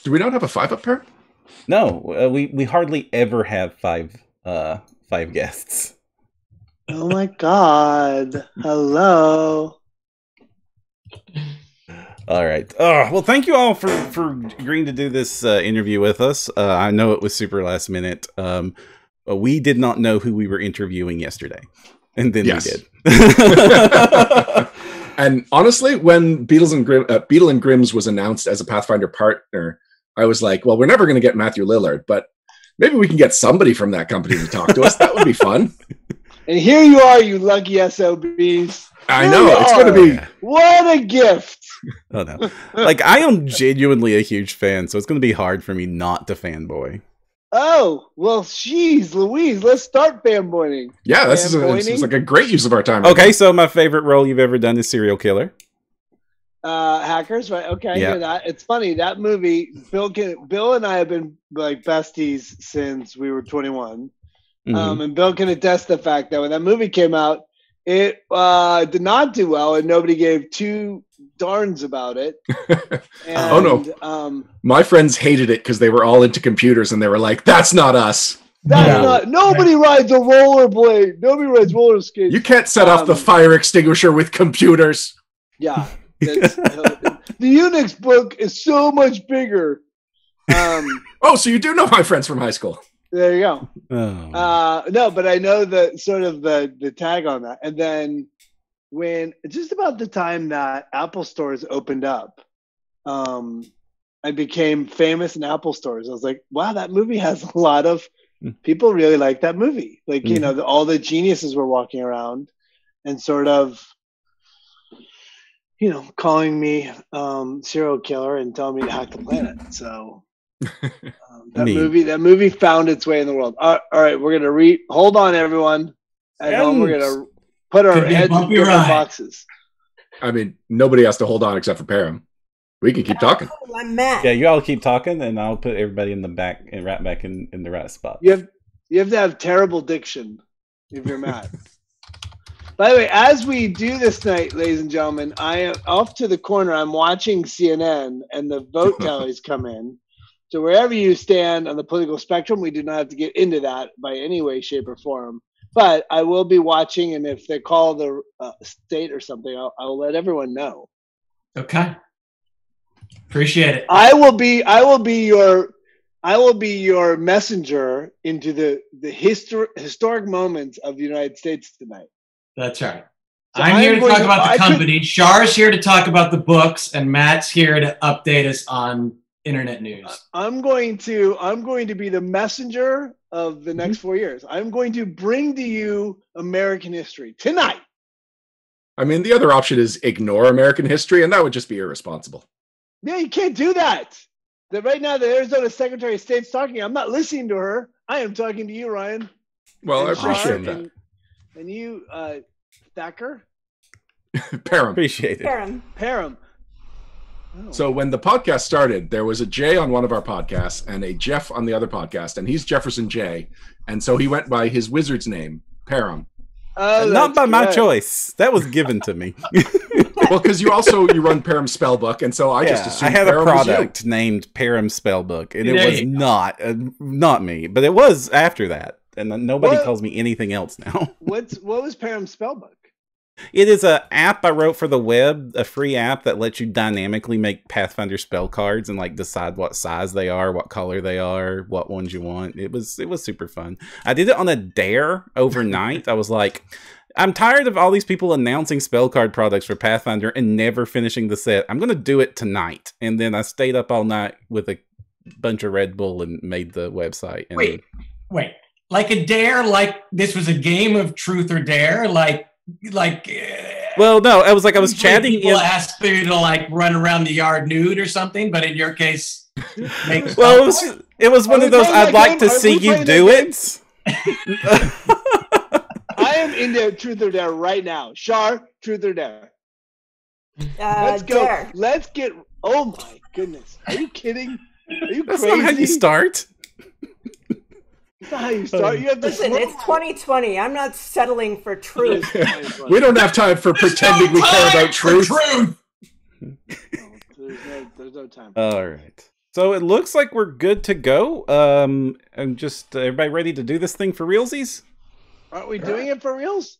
Do we not have a 5-up pair? No, we hardly ever have five guests. Oh my god! Hello. All right. Well, thank you all for agreeing to do this interview with us. I know it was super last minute. We did not know who we were interviewing yesterday, and then we did. And honestly, when Beadle and Grimm's was announced as a Pathfinder partner, I was like, well, we're never going to get Matthew Lillard, but maybe we can get somebody from that company to talk to us. That would be fun. And here you are, you lucky SOBs. I know. It's going to be... What a gift. Oh, no. Like, I am genuinely a huge fan, so it's going to be hard for me not to fanboy. Oh, well, jeez, Louise, let's start fanboying. Yeah, this is like a great use of our time. Okay, so my favorite role you've ever done is serial killer. Hackers, right? Okay, I hear that. It's funny, that movie, Bill and I have been like besties since we were 21. And Bill can attest the fact that when that movie came out, it did not do well, and nobody gave two darns about it. And, oh no! My friends hated it because they were all into computers, and they were like, "That's not us. That's not. Nobody rides a rollerblade. Nobody rides roller skates. You can't set off the fire extinguisher with computers." Yeah, the Unix book is so much bigger. Oh, so you do know my friends from high school? There you go. Oh. No, but I know the sort of the tag on that. And then when just about the time that Apple stores opened up, I became famous in Apple stores. I was like, wow, that movie has a lot of people really like that movie. Like, you know, all the geniuses were walking around and sort of, you know, calling me serial killer and telling me to hack the planet. So that movie found its way in the world. All right, we're gonna hold on, everyone. At home, we're gonna put our heads in different boxes. I mean, nobody has to hold on except for Param. We can keep talking. I'm mad. Yeah, you all keep talking, and I'll put everybody in the back and right back in the right spot. You have to have terrible diction if you're mad. By the way, as we do this tonight, ladies and gentlemen, I am off to the corner. I'm watching CNN, and the vote tallies come in. So wherever you stand on the political spectrum, we do not have to get into that by any way, shape, or form. But I will be watching, and if they call the state or something, I will let everyone know. Okay, appreciate it. I will be your messenger into the historic moments of the United States tonight. That's right. So I'm here to talk about the company. Char's here to talk about the books, and Matt's here to update us on internet news. I'm going to be the messenger of the next 4 years. I'm going to bring to you American history tonight. I mean, the other option is ignore American history, and that would just be irresponsible. Yeah, you can't do that. Right now, the Arizona Secretary of State's talking. I'm not listening to her. I am talking to you, Ryan. Well, I appreciate that. And you, Thacker? Param. Appreciate it. Param. Oh. So when the podcast started, there was a Jay on one of our podcasts and a Jeff on the other podcast, and he's Jefferson J. And so he went by his wizard's name, Param. Not by my choice. That was given to me. Well, because you run Param Spellbook, and so I just assumed I had Param a product named Param Spellbook, and it was not me, but it was after that, and nobody calls me anything else now. What was Param Spellbook? It is an app I wrote for the web, a free app that lets you dynamically make Pathfinder spell cards and like decide what size they are, what color they are, what ones you want. It was super fun. I did it on a dare overnight. I was like, I'm tired of all these people announcing spell card products for Pathfinder and never finishing the set. I'm going to do it tonight. And then I stayed up all night with a bunch of Red Bull and made the website. And wait. Like a dare? Like this was a game of truth or dare? Well, no, I was chatting. People asked you to like run around the yard nude or something, but in your case, it was one of those. I'd like to see you do it. I am into truth or dare right now. Char, truth or dare? Let's go. Dare. Let's get. Oh my goodness! Are you kidding? Are you That's crazy? not how you start. That's not how you start. You have to listen. It's 2020. I'm not settling for truth. We don't have time for pretending we care about truth. There's no time. All right. So it looks like we're good to go. I'm just everybody ready to do this thing for realsies? Aren't we doing it for reals?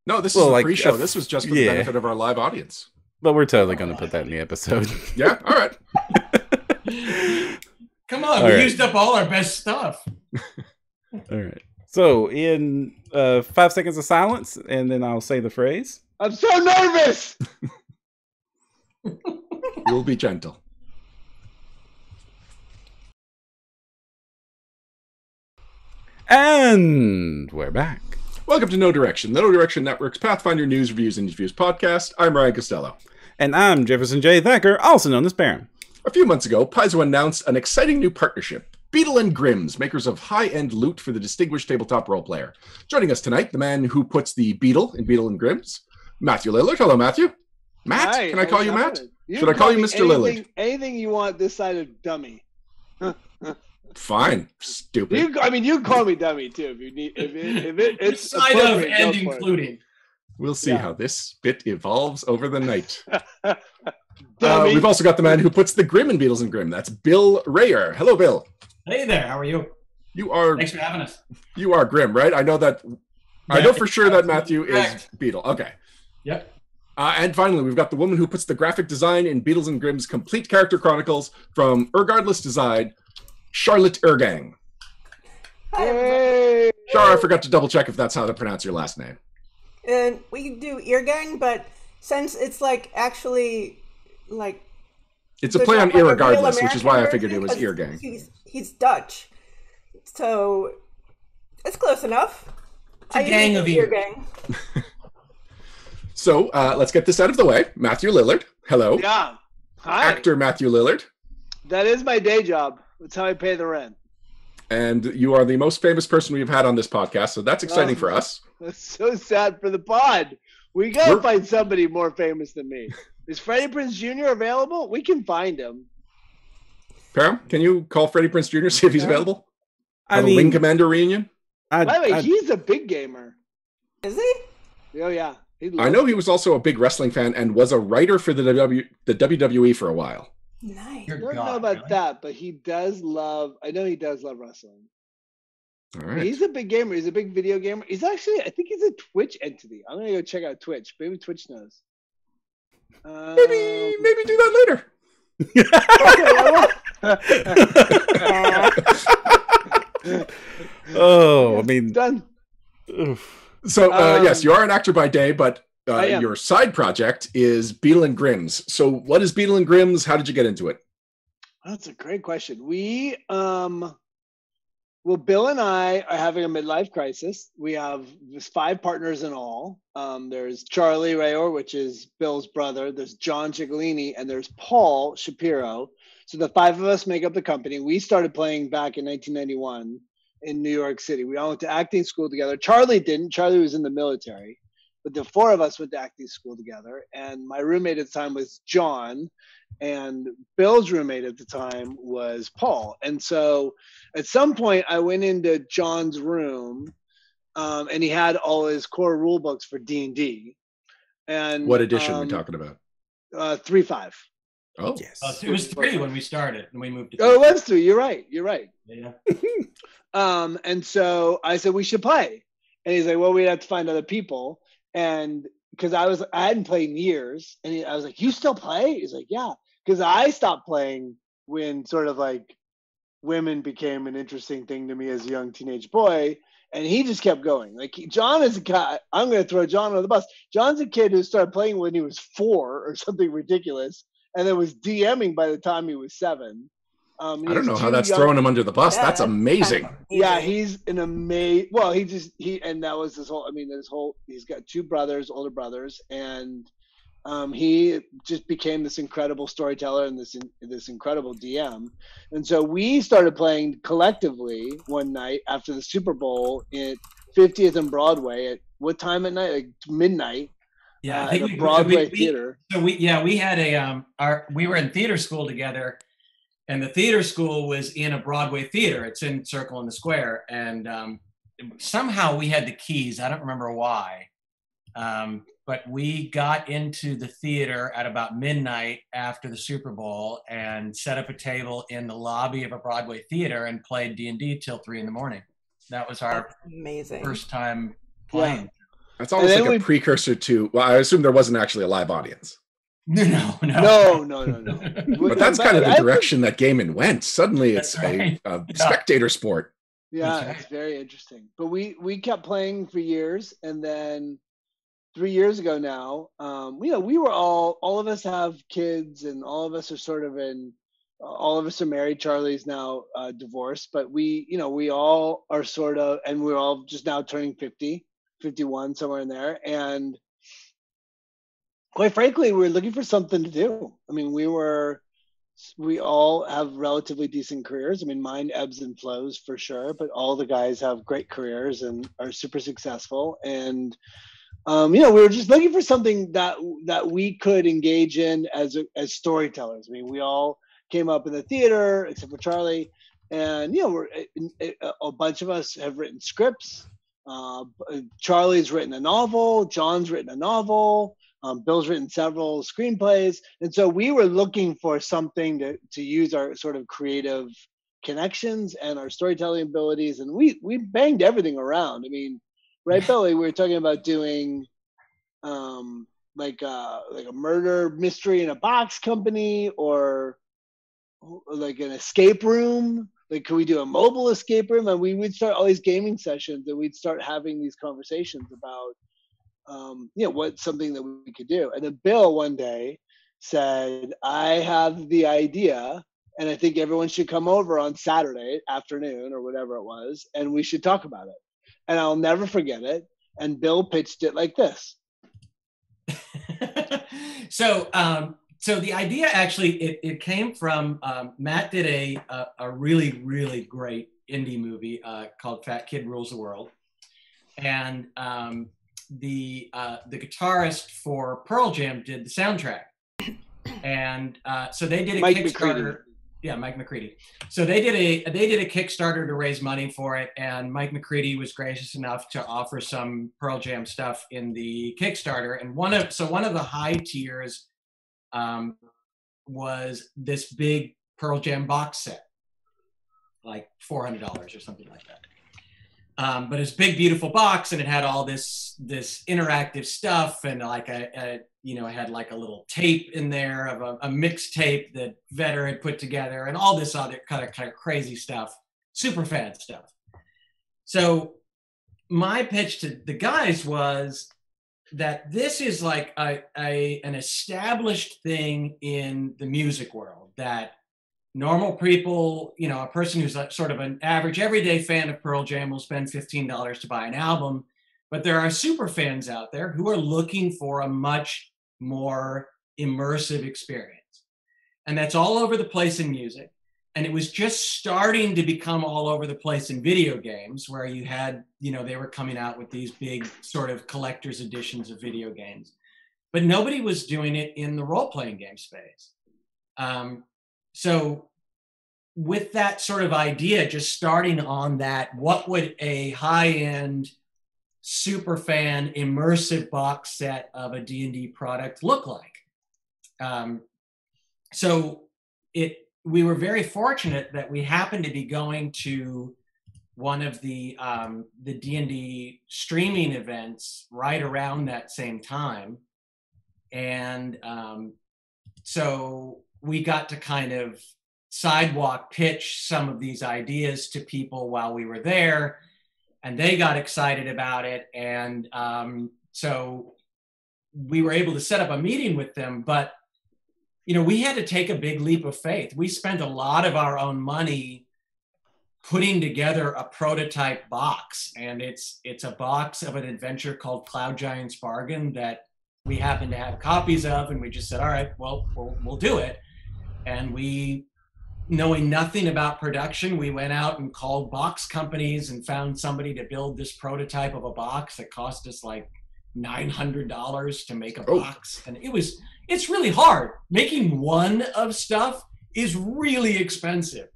No, this is a pre-show. This was just for the benefit of our live audience. But we're totally going to put that in the episode. Yeah, all right. Come on, we used up all our best stuff. All right. So in 5 seconds of silence, and then I'll say the phrase. I'm so nervous! You'll be gentle. And we're back. Welcome to No Direction, the No Direction Network's Pathfinder News, Reviews, and Interviews podcast. I'm Ryan Costello. And I'm Jefferson J. Thacker, also known as Baron. A few months ago, Paizo announced an exciting new partnership. Beadle Grimm's, makers of high-end loot for the distinguished tabletop role player. Joining us tonight, the man who puts the Beadle in Beadle Grimm's, Matthew Lillard. Hello, Matthew. Matt? Hi, can I call you Matt? You Should I call you Mr. Lillard? Anything you want this side of dummy. Fine. Stupid. You call me dummy too if you need. It's side of and including. We'll see how this bit evolves over the night. Dummy. We've also got the man who puts the Grimm in Beadles and Grimm. That's Bill Rehor. Hello, Bill. Hey there. How are you? Thanks for having us. You are Grimm, right? I know that. Yeah, I know for sure that Matthew is Beadle. Okay. Yep. And finally, we've got the woman who puts the graphic design in Beadles and Grimm's complete character chronicles from Regardless Design, Char Irrgang. Hey. Char, I forgot to double check if that's how to pronounce your last name. And we do Irrgang, but since it's actually it's a play on Irregardless, which is why I figured it was Irrgang. He's Dutch, so it's close enough. It's a gang of Irrgang. So let's get this out of the way. Matthew Lillard, hello. Yeah. Hi. Actor Matthew Lillard. That is my day job. That's how I pay the rent. And you are the most famous person we've had on this podcast, so that's exciting for us. That's so sad for the pod. We gotta find somebody more famous than me. Is Freddie Prinze Jr. available? We can find him. Param, can you call Freddie Prinze Jr. see if he's available? I mean, Wing Commander reunion. By the way, he's a big gamer. Is he? Oh yeah. I know he was also a big wrestling fan and was a writer for the WWE for a while. Nice. I don't know about that, but he does love. I know he does love wrestling. All right. He's a big gamer. He's a big video gamer. He's actually, I think he's a Twitch entity. I'm gonna go check out Twitch. Maybe Twitch knows. Maybe do that later. Oh, I mean, done. So yes, you are an actor by day, but your side project is Beadle and Grimm's. So what is Beadle and Grimm's? How did you get into it? That's a great question. We well, Bill and I are having a midlife crisis. We have 5 partners in all. There's Charlie Rehor, which is Bill's brother. There's John Ciccolini, and there's Paul Shapiro. So the 5 of us make up the company. We started playing back in 1991 in New York City. We all went to acting school together. Charlie didn't. Charlie was in the military. But the 4 of us went to acting school together. And my roommate at the time was John. And Bill's roommate at the time was Paul. And so at some point I went into John's room and he had all his core rule books for D&D. And what edition are we talking about? 3.5. Oh, yes. It was 3 when we started and we moved to 3. Oh, it was 3. You're right. Yeah. And so I said, we should play. And he's like, well, we'd have to find other people. And because I hadn't played in years, and I was like, you still play? He's like, yeah. Because I stopped playing when sort of women became an interesting thing to me as a young teenage boy. And he just kept going. John is a guy, I'm going to throw John on the bus. John's a kid who started playing when he was 4 or something ridiculous, and then was DMing by the time he was 7. I don't know how that's throwing him under the bus. Yeah, that's amazing. Yeah, he's an amazing. Well, and that was his whole. He's got 2 brothers, older brothers, and he just became this incredible storyteller and this incredible DM. And so we started playing collectively one night after the Super Bowl at 50th and Broadway at what time at night? Midnight. Yeah, I think Broadway theater. So we had we were in theater school together. And the theater school was in a Broadway theater. It's in Circle in the Square. And somehow we had the keys. I don't remember why. but we got into the theater at about midnight after the Super Bowl and set up a table in the lobby of a Broadway theater and played D&D till 3 a.m. That was our amazing first time playing. Yeah. That's almost like a precursor to, well, I assume there wasn't actually a live audience. No. But that's kind of the direction that gaming went. Suddenly it's right. a spectator sport. Yeah, it's very interesting. But we kept playing for years, and then 3 years ago now, we were all of us have kids, and all of us are sort of all of us are married. Charlie's now divorced, but we all are sort of, and we're all just now turning 50, 51, somewhere in there. And quite frankly, we're looking for something to do. I mean, we all have relatively decent careers. I mean, mine ebbs and flows for sure, but all the guys have great careers and are super successful. And we were just looking for something that we could engage in as storytellers. I mean, we all came up in the theater except for Charlie, and a bunch of us have written scripts. Charlie's written a novel. John's written a novel. Bill's written several screenplays. And so we were looking for something to use our sort of creative connections and our storytelling abilities. And we banged everything around. I mean, right, Billy, we were talking about doing like a murder mystery in a box company, or like an escape room. Like, could we do a mobile escape room? And we would start all these gaming sessions, and we'd start having these conversations about what's something that we could do. And then Bill one day said, I have the idea, and I think everyone should come over on Saturday afternoon or whatever it was, and we should talk about it. And I'll never forget it. And Bill pitched it like this. So the idea actually, it came from, Matt did a really, really great indie movie called Fat Kid Rules the World. And the guitarist for Pearl Jam did the soundtrack. And so they did a Kickstarter. Yeah, Mike McCready. So they did a Kickstarter to raise money for it, and Mike McCready was gracious enough to offer some Pearl Jam stuff in the Kickstarter. And one of the high tiers was this big Pearl Jam box set, like $400 or something like that. But it's a big, beautiful box, and it had all this interactive stuff, and like it had like a little tape in there of a mixtape that Vetter had put together, and all this other kind of crazy stuff, super fan stuff. So my pitch to the guys was that this is like an established thing in the music world, that normal people, a person who's like sort of an average everyday fan of Pearl Jam will spend $15 to buy an album, but there are super fans out there who are looking for a much more immersive experience. And that's all over the place in music. And it was just starting to become all over the place in video games, where you had, they were coming out with these big sort of collector's editions of video games, but nobody was doing it in the role-playing game space. So with that sort of idea, just starting on that, what would a high-end super fan immersive box set of a D&D product look like? So we were very fortunate that we happened to be going to one of the D&D streaming events right around that same time. And so we got to kind of sidewalk pitch some of these ideas to people while we were there, and they got excited about it. And so we were able to set up a meeting with them, but we had to take a big leap of faith. We spent a lot of our own money putting together a prototype box, and it's a box of an adventure called Cloud Giant's Bargain that we happen to have copies of, and we just said, all right, well, we'll do it. And we, knowing nothing about production, we went out and called box companies and found somebody to build this prototype of a box that cost us like $900 to make a box. And it's really hard. Making one of stuff is really expensive.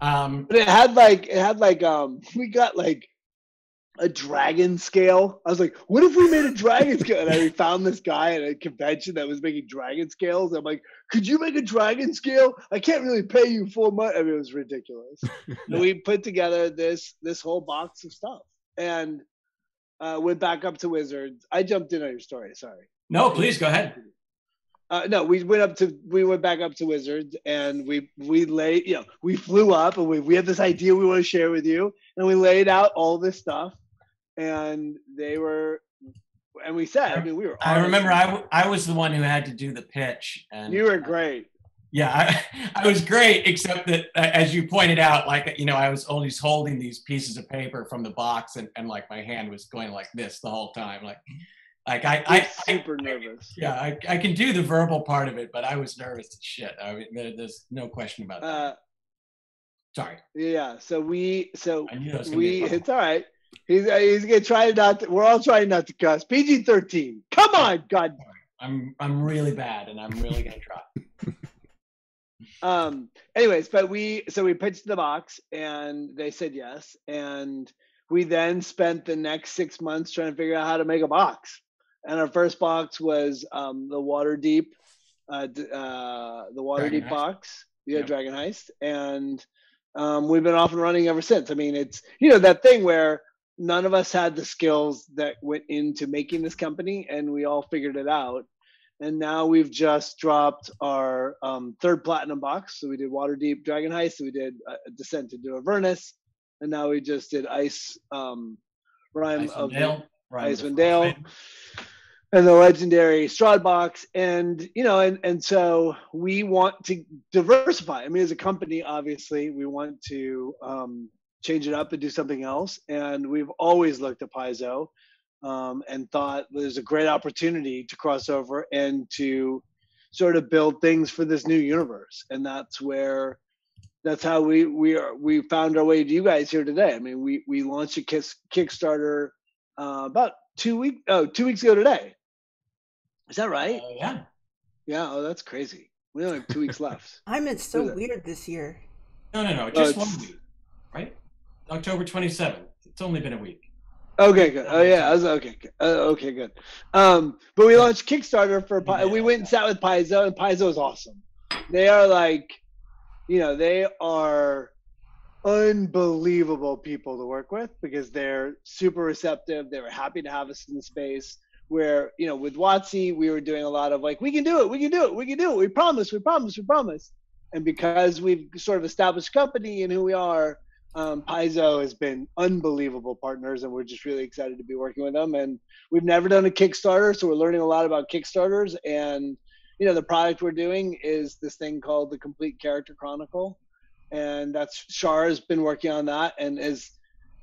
But it had like we got like a dragon scale. I was like, what if we made a dragon scale? And we found this guy at a convention that was making dragon scales. I'm like, could you make a dragon scale? I can't really pay you full money. I mean, it was ridiculous. And we put together this whole box of stuff and went back up to Wizards. I jumped in on your story. Sorry. No, please go ahead. No, we went back up to Wizards and we flew up and we had this idea we want to share with you, and we laid out all this stuff, and we said, I mean, we were. I remember I was the one who had to do the pitch, and you were great. Yeah, I was great, except that as you pointed out, like, you know, I was always holding these pieces of paper from the box, and like my hand was going like this the whole time, like I super nervous. Yeah, I can do the verbal part of it, but I was nervous as shit. I mean, there's no question about that. Sorry. Yeah. So it's all right. He's gonna try not to. We're all trying not to cuss. PG-13. Come on, God. I'm really bad, and I'm really gonna try. Anyways, but we pitched the box, and they said yes, and we then spent the next 6 months trying to figure out how to make a box. And our first box was the Waterdeep, box. Yeah, yep. Dragon Heist, and we've been off and running ever since. I mean, it's, you know, that thing where none of us had the skills that went into making this company, and we all figured it out. And now we've just dropped our third platinum box. So we did Waterdeep Dragon Heist, so we did Descent into Avernus, and now we just did Icewind Dale, and the legendary Strahd box. And, you know, and so we want to diversify. I mean, as a company, obviously, we want to change it up and do something else. And we've always looked at Paizo and thought there's a great opportunity to cross over and to sort of build things for this new universe. And that's how we found our way to you guys here today. I mean, we launched a Kickstarter about 2 weeks ago today. Is that right? Yeah. Yeah. Oh, that's crazy. We only have 2 weeks left. It's so weird this year. No. Just 1 week, right? October 27th. It's only been a week. Okay, good. Oh yeah, okay. Okay, good. But we launched Kickstarter for we went and sat with Paizo, and Paizo is awesome. They are like, you know, they are unbelievable people to work with because they're super receptive. They were happy to have us in the space where, you know, with WotC, we were doing a lot of like, we can do it. We promise. And because we've sort of established company and who we are, Paizo has been unbelievable partners, and we're just really excited to be working with them. And we've never done a Kickstarter, so we're learning a lot about Kickstarters. And, you know, the product we're doing is this thing called the Complete Character Chronicle. And that's Char has been working on that. And is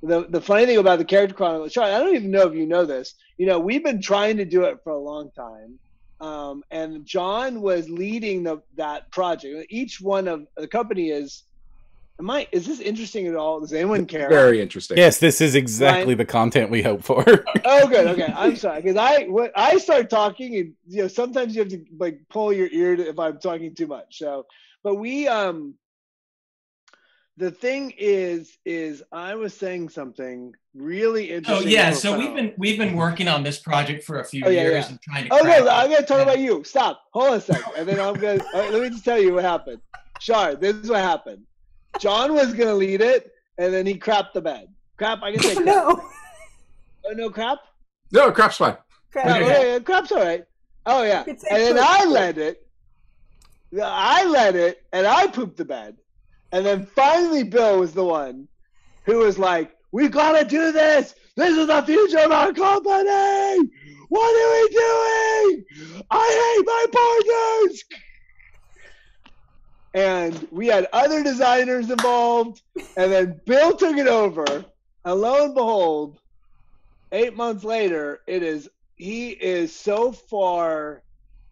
the funny thing about the Character Chronicle, Char, I don't even know if you know this. You know, we've been trying to do it for a long time. And John was leading that project. Each one of the company is this interesting at all? Does anyone care? Very interesting. Yes, this is exactly the content we hope for. Oh, good. Okay, I'm sorry because I start talking, and you know sometimes you have to like pull your ear if I'm talking too much. So, but we the thing is I was saying something really interesting. Oh yeah, so we've been working on this project for a few years and trying to. Okay, I'm gonna talk about you. Stop. Hold on a second, and then I'm gonna let me just tell you what happened. Char, this is what happened. John was gonna lead it, and then he crapped the bed. Crap, I can say crap. No. Oh no, crap. No, crap's fine. Crap. Okay, crap's all right. Oh yeah, and then I led it, and I pooped the bed, and then finally Bill was the one who was like, "We gotta do this. This is the future of our company. What are we doing? I hate my partners." And we had other designers involved, and then Bill took it over, and lo and behold, 8 months later, he is so far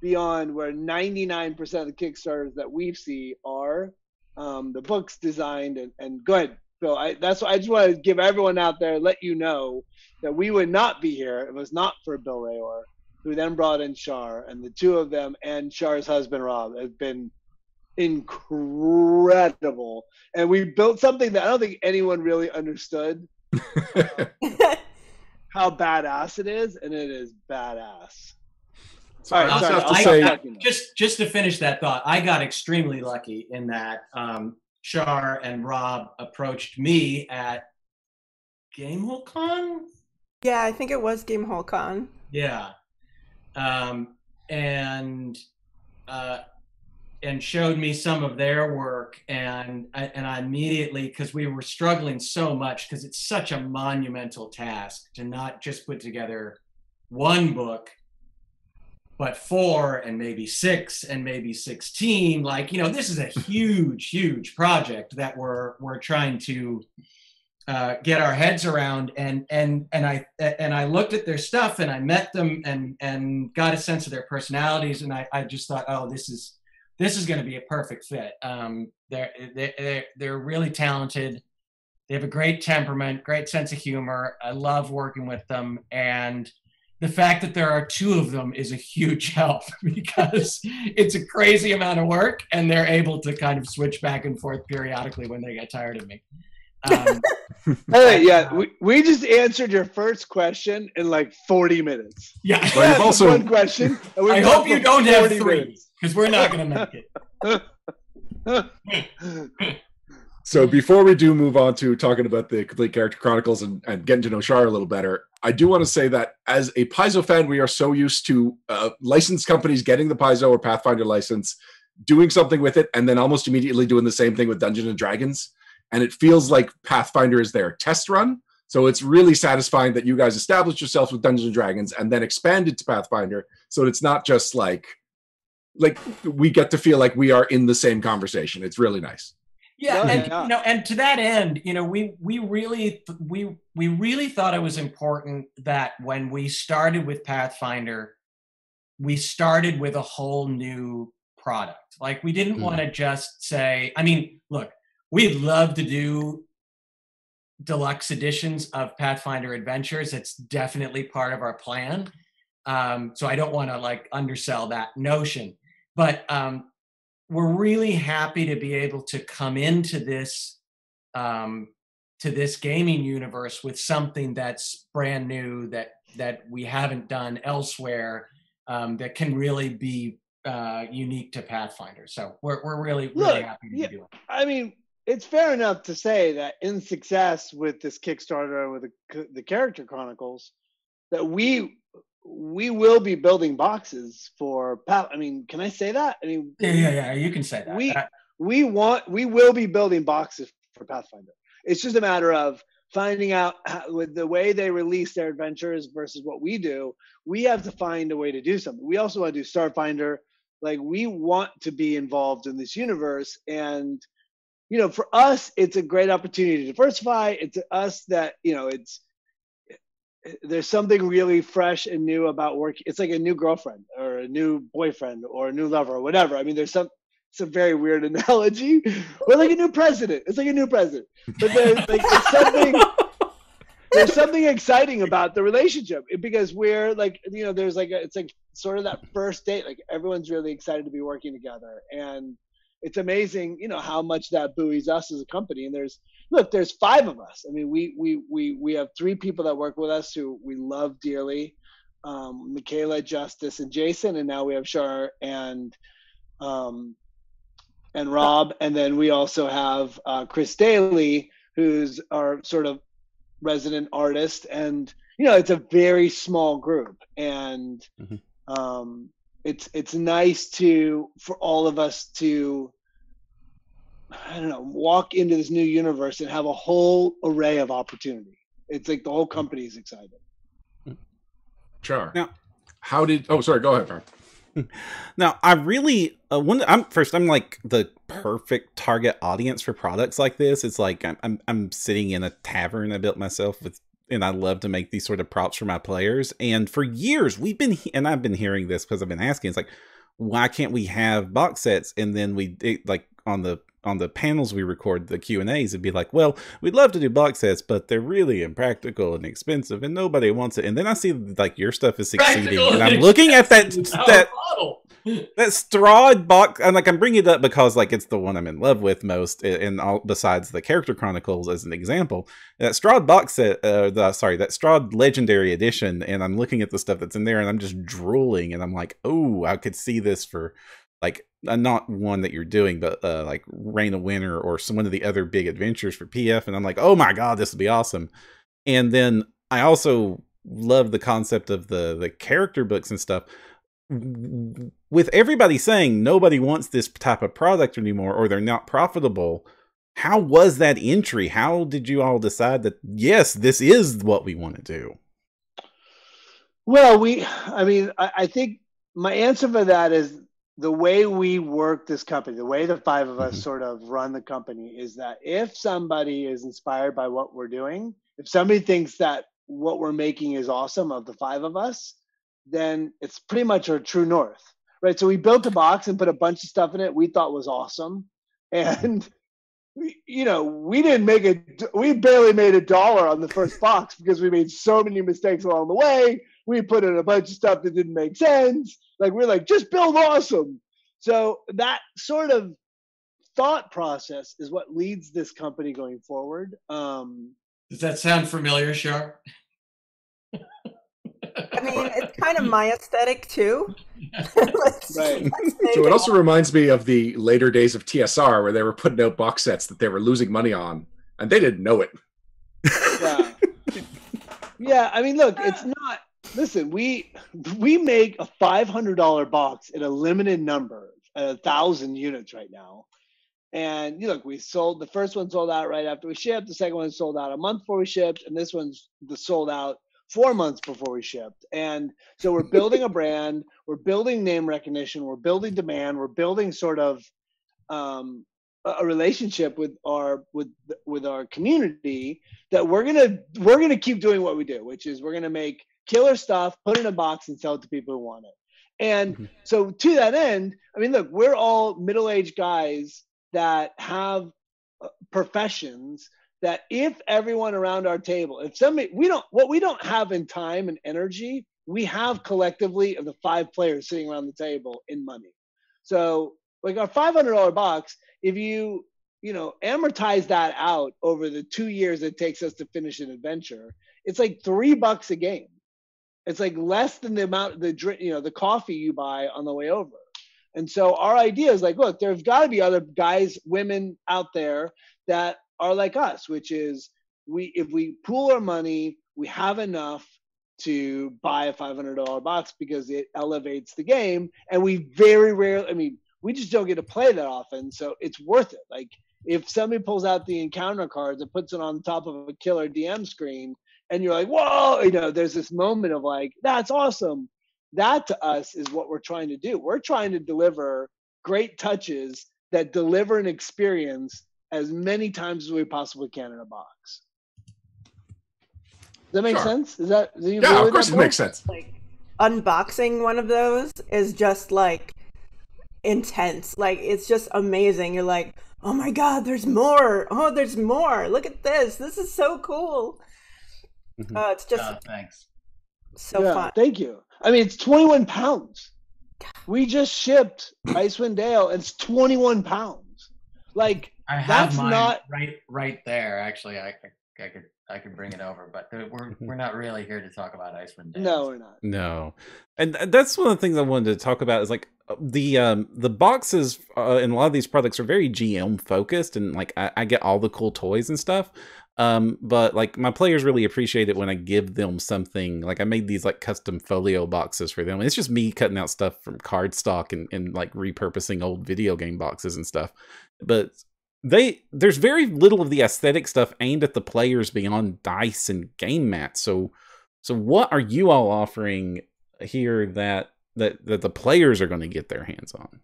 beyond where 99% of the Kickstarters that we see are. The book's designed, and go ahead, Bill. That's why I just want to give everyone out there, let you know that we would not be here if it was not for Bill Rehor, who then brought in Char, and the two of them and Char's husband Rob have been incredible. And we built something that I don't think anyone really understood. how badass it is, and it is badass. So I All right, also sorry, have to I say, got lucky. Just to finish that thought, I got extremely lucky in that Char and Rob approached me at GameholeCon. Yeah, I think it was Gamehole Con. Yeah, and showed me some of their work, and I immediately, because we were struggling so much, because it's such a monumental task to not just put together one book, but 4 and maybe 6 and maybe 16. Like, this is a huge project that we're trying to get our heads around. And I looked at their stuff, and I met them and got a sense of their personalities. And I just thought, oh, this is going to be a perfect fit. They're really talented. They have a great temperament, great sense of humor. I love working with them. And the fact that there are 2 of them is a huge help, because it's a crazy amount of work, and they're able to kind of switch back and forth periodically when they get tired of me. Hey, yeah, we just answered your first question in like 40 minutes. Yeah. Well, you've also- one question. And we've I talked hope you for don't have 40 3, minutes. because we're not going to make it. So before we do move on to talking about the Complete Character Chronicles and getting to know Char a little better, I do want to say that as a Paizo fan, we are so used to licensed companies getting the Paizo or Pathfinder license, doing something with it, and then almost immediately doing the same thing with Dungeons & Dragons. And it feels like Pathfinder is their test run. So it's really satisfying that you guys established yourselves with Dungeons & Dragons and then expanded to Pathfinder. So it's not just like we get to feel like we are in the same conversation. It's really nice. Yeah, No, and yeah. and to that end, we really thought it was important that when we started with Pathfinder, we started with a whole new product. Like, we didn't want to just say, look, we'd love to do deluxe editions of Pathfinder Adventures. It's definitely part of our plan. So I don't want to undersell that notion, but we're really happy to be able to come into this gaming universe with something that's brand new, that we haven't done elsewhere, that can really be unique to Pathfinder. So we're really happy to be doing it. It's fair enough to say that in success with this Kickstarter, with the Character Chronicles, that we will be building boxes for can I say that? Yeah, you can say that. We will be building boxes for Pathfinder. It's just a matter of finding out with the way they release their adventures versus what we do. We have to find a way to do something. We also want to do Starfinder. We want to be involved in this universe, and for us, it's a great opportunity to diversify. It's us that there's something really fresh and new about work. It's like a new girlfriend or a new boyfriend or a new lover or whatever. It's a very weird analogy. Or like a new president. It's like a new president. But there's something exciting about the relationship, because we're there's it's like sort of that first date. Everyone's really excited to be working together, and it's amazing, how much that buoys us as a company. And there's 5 of us. We have 3 people that work with us who we love dearly. Michaela, Justice, and Jason. And now we have Char and Rob. And then we also have Chris Daly, who's our sort of resident artist. And, it's a very small group. And it's nice for all of us to, walk into this new universe and have a whole array of opportunity. It's like the whole company is excited. Char. Now, sorry, go ahead, Char. Now, I really, I'm like the perfect target audience for products like this. It's like I'm sitting in a tavern I built myself and I love to make these sort of props for my players. And for years and I've been hearing this because I've been asking, it's like, why can't we have box sets? And then on on the panels we record, the Q&As, it'd be like, well, we'd love to do box sets, but they're really impractical and expensive and nobody wants it. And then I see like your stuff is succeeding, and I'm looking at that Strahd box, and like I'm bringing it up because like it's the one I'm in love with most, and all besides the Character Chronicles as an example. That Strahd box set, that Strahd Legendary Edition, and I'm looking at the stuff that's in there, and I'm just drooling, and I'm like, oh, I could see this for like not one that you're doing, but like Reign of Winter or some one of the other big adventures for PF, and I'm like, oh my god, this would be awesome. And then I also love the concept of the character books and stuff. With everybody saying nobody wants this type of product anymore, or they're not profitable, how was that entry? How did you all decide that, yes, this is what we want to do? Well, I think my answer for that is the way we work this company, the way the five of us sort of run the company, is that if somebody is inspired by what we're doing, if somebody thinks that what we're making is awesome of the five of us, then it's pretty much our true north, right? So we built a box and put a bunch of stuff in it we thought was awesome. And, we barely made $1 on the first box because we made so many mistakes along the way. We put in a bunch of stuff that didn't make sense. Like, we're like, just build awesome. So that sort of thought process is what leads this company going forward. Does that sound familiar, Char? I mean, it's kind of my aesthetic too. Right. So it also reminds me of the later days of TSR where they were putting out box sets that they were losing money on, and they didn't know it. Yeah. Yeah, I mean, look, it's not. Listen, we make a $500 box in a limited number, 1,000 units right now. And look, we sold, the first one sold out right after we shipped. The second one sold out a month before we shipped. And this one's sold out 4 months before we shipped. And so we're building a brand, we're building name recognition, we're building demand, we're building sort of a relationship with our community that we're gonna keep doing what we do, which is we're gonna make killer stuff, put it in a box, and sell it to people who want it. And so to that end, I mean, look, we're all middle-aged guys that have professions that if everyone around our table, if somebody, what we don't have in time and energy, we have collectively of the 5 players sitting around the table in money. So like our $500 box, if you amortize that out over the 2 years it takes us to finish an adventure, it's like $3 a game. It's like less than the amount, the coffee you buy on the way over. And so our idea is like, look, there's got to be other guys, women out there that are like us, which is if we pool our money, we have enough to buy a $500 box because it elevates the game. And we very rarely, I mean, we just don't get to play that often. So it's worth it. Like if somebody pulls out the encounter cards and puts it on top of a killer DM screen and you're like, whoa, there's this moment of like, that's awesome. That to us is what we're trying to do. We're trying to deliver great touches that deliver an experience as many times as we possibly can in a box. Does that make sense? Yeah, of course it makes sense. Like unboxing one of those is just like intense. Like it's just amazing. You're like, oh my God, there's more. Oh, there's more. Look at this. This is so cool. It's just thanks. So fun. Thank you. I mean, it's 21 pounds. We just shipped Icewind Dale. It's 21 pounds. Like I have that's mine not right there. Actually, I could bring it over, but we're not really here to talk about Icewind Dale. No, we're not. No, and that's one of the things I wanted to talk about is like the boxes in a lot of these products are very GM focused, and like I get all the cool toys and stuff. But like my players really appreciate it when I give them something. Like I made these like custom folio boxes for them. It's just me cutting out stuff from cardstock and like repurposing old video game boxes and stuff. But there's very little of the aesthetic stuff aimed at the players beyond dice and game mats. So what are you all offering here that the players are going to get their hands on?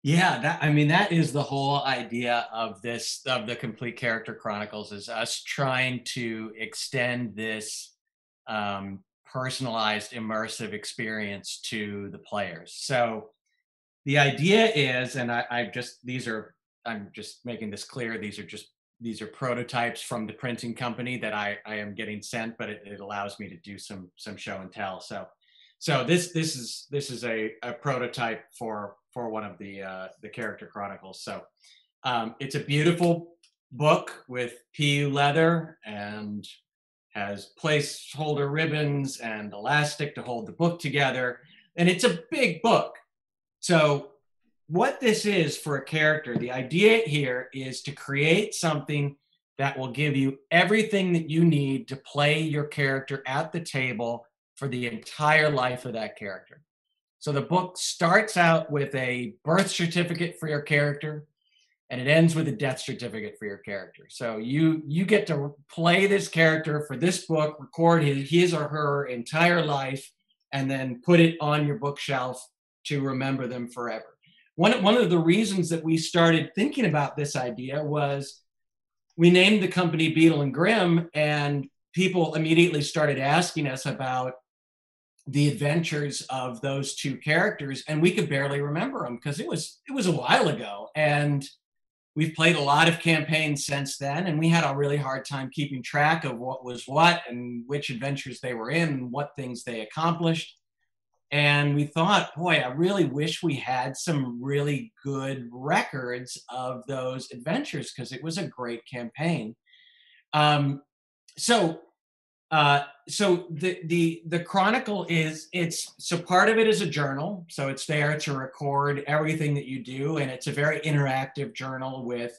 Yeah, that is the whole idea of the Complete Character Chronicles, is us trying to extend this personalized, immersive experience to the players. So the idea is, and these are I'm just making this clear. These are prototypes from the printing company that I am getting sent, but it allows me to do some show and tell. So this is a prototype for one of the character chronicles. So it's a beautiful book with PU leather and has placeholder ribbons and elastic to hold the book together. And it's a big book. So what this is for a character, the idea here is to create something that will give you everything that you need to play your character at the table for the entire life of that character. So the book starts out with a birth certificate for your character, and it ends with a death certificate for your character. So you get to play this character for this book, record his or her entire life, and then put it on your bookshelf to remember them forever. One of the reasons that we started thinking about this idea was we named the company Beadle and Grimm, and people immediately started asking us about the adventures of those two characters, and we could barely remember them because it was a while ago. And we've played a lot of campaigns since then, and we had a really hard time keeping track of what was what and which adventures they were in and what things they accomplished. And we thought, boy, I really wish we had some really good records of those adventures because it was a great campaign. So the Chronicle so part of it is a journal. So it's there to record everything that you do. And it's a very interactive journal with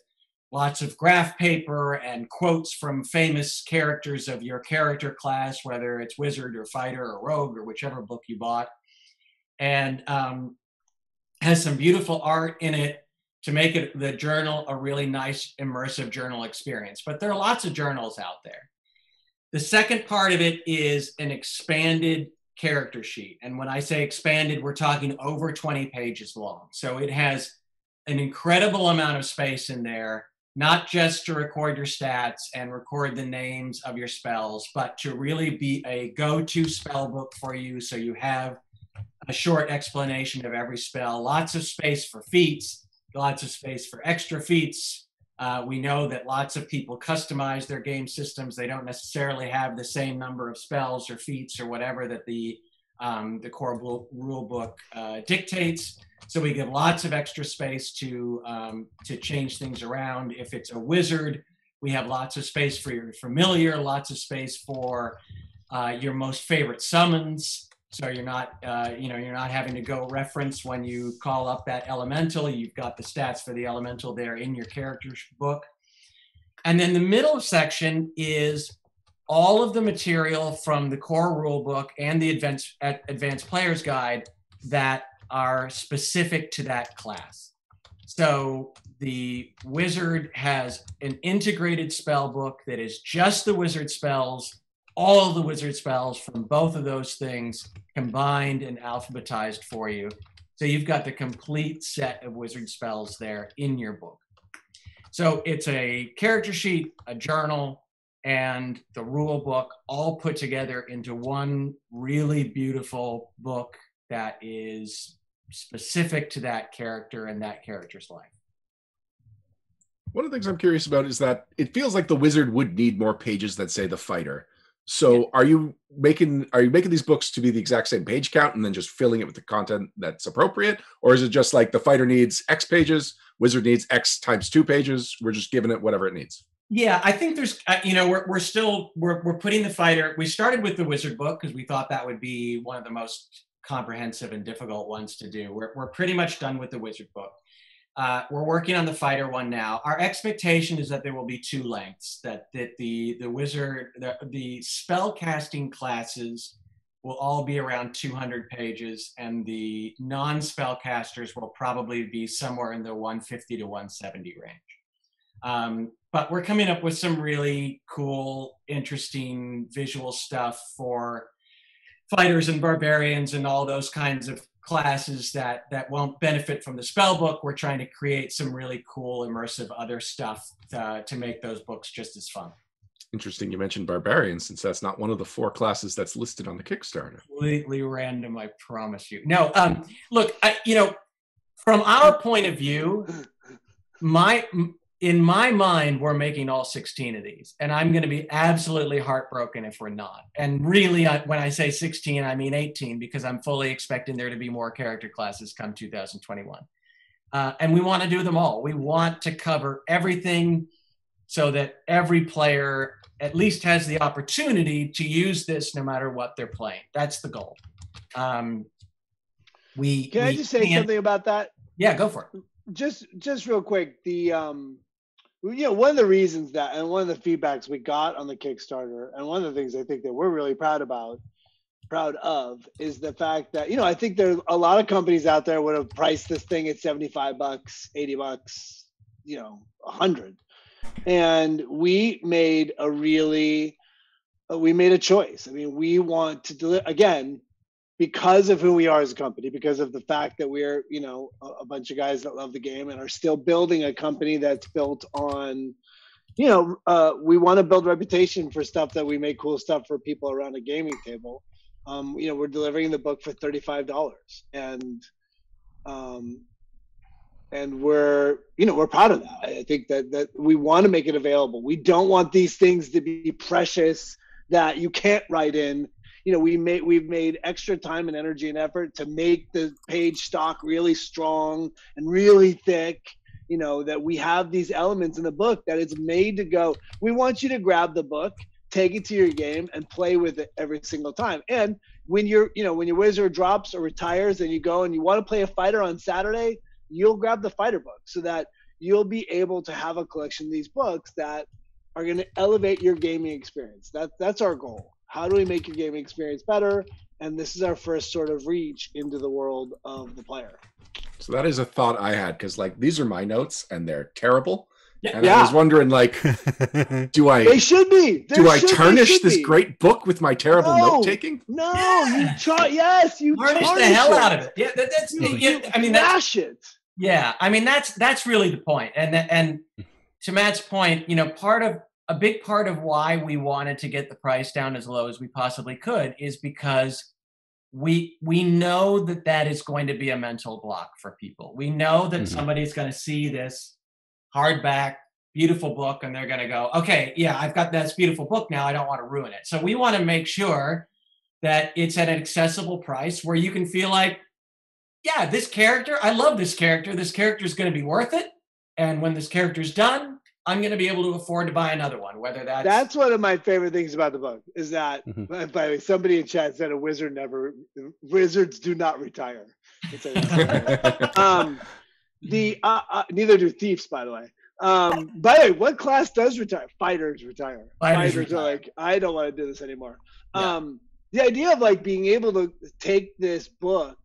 lots of graph paper and quotes from famous characters of your character class, whether it's wizard or fighter or rogue or whichever book you bought. And has some beautiful art in it to make the journal a really nice immersive journal experience. But there are lots of journals out there. The second part of it is an expanded character sheet. And when I say expanded, we're talking over 20 pages long. So it has an incredible amount of space in there, not just to record your stats and record the names of your spells, but to really be a go-to spell book for you. So you have a short explanation of every spell, lots of space for feats, lots of space for extra feats. We know that lots of people customize their game systems. They don't necessarily have the same number of spells or feats or whatever that the core rule book dictates. So we give lots of extra space to change things around. If it's a wizard, we have lots of space for your familiar, lots of space for your most favorite summons. So you're not having to go reference when you call up that elemental. You've got the stats for the elemental there in your character's book. And then the middle section is all of the material from the core rule book and the advanced player's guide that are specific to that class. So the wizard has an integrated spell book that is just the wizard spells, all of the wizard spells from both of those things combined and alphabetized for you. So you've got the complete set of wizard spells there in your book. So it's a character sheet, a journal, and the rule book all put together into one really beautiful book that is specific to that character and that character's life. One of the things I'm curious about is that it feels like the wizard would need more pages than, say, the fighter. So yeah. Are you making these books to be the exact same page count and then just filling it with the content that's appropriate? Or is it just like the fighter needs X pages, wizard needs X times 2 pages, we're just giving it whatever it needs? Yeah, I think there's, we're putting the fighter, we started with the wizard book because we thought that would be one of the most comprehensive and difficult ones to do. We're pretty much done with the wizard book. We're working on the fighter one now. Our expectation is that there will be 2 lengths, that the wizard, the spell casting classes will all be around 200 pages, and the non-spell casters will probably be somewhere in the 150 to 170 range. But we're coming up with some really cool, interesting visual stuff for fighters and barbarians and all those kinds of classes that won't benefit from the spell book. We're trying to create some really cool, immersive other stuff to make those books just as fun. Interesting you mentioned barbarians, since that's not one of the 4 classes that's listed on the Kickstarter. Completely random, I promise you. No, look, from our point of view, in my mind, we're making all 16 of these, and I'm going to be absolutely heartbroken if we're not. And really, when I say 16, I mean 18, because I'm fully expecting there to be more character classes come 2021. And we want to do them all. We want to cover everything so that every player at least has the opportunity to use this no matter what they're playing. That's the goal. Can I just say something about that? Yeah, go for it. Just real quick. The one of the reasons that, and one of the feedbacks we got on the Kickstarter, and one of the things I think that we're really proud of, is the fact that, I think there's a lot of companies out there would have priced this thing at $75, $80, $100. And we made a choice. I mean, we want to deliver, again, because of who we are as a company, because of the fact that we're, a bunch of guys that love the game and are still building a company that's built on, we want to build reputation for stuff that we make cool stuff for people around a gaming table. We're delivering the book for $35, and we're proud of that. I think that we want to make it available. We don't want these things to be precious that you can't write in. We've made extra time and energy and effort to make the page stock really strong and really thick. That we have these elements in the book that it's made to go. We want you to grab the book, take it to your game, and play with it every single time. And when your wizard drops or retires and you go and you want to play a fighter on Saturday, you'll grab the fighter book so that you'll be able to have a collection of these books that are going to elevate your gaming experience. That's our goal. How do we make your gaming experience better? And this is our first sort of reach into the world of the player. So that is a thought I had, because these are my notes and they're terrible. Yeah. And I was wondering, do I? They should be. Do I tarnish this great book with my terrible note taking? No, yeah. you tarnish the hell out of it. Yeah, that's. Trash it. Yeah, I mean that's really the point. And to Matt's point, a big part of why we wanted to get the price down as low as we possibly could is because we know that is going to be a mental block for people. We know that somebody's going to see this hardback, beautiful book, and they're going to go, okay, yeah, I've got this beautiful book now. I don't want to ruin it. So we want to make sure that it's at an accessible price where you can feel like, yeah, this character, I love this character. This character is going to be worth it. And when this character's done, I'm going to be able to afford to buy another one, whether that's one of my favorite things about the book is that, by the way, somebody in chat said wizards do not retire. Neither do thieves, by the way. By the way, what class does retire? Fighters retire. Fighters are like, I don't want to do this anymore. Yeah. The idea of being able to take this book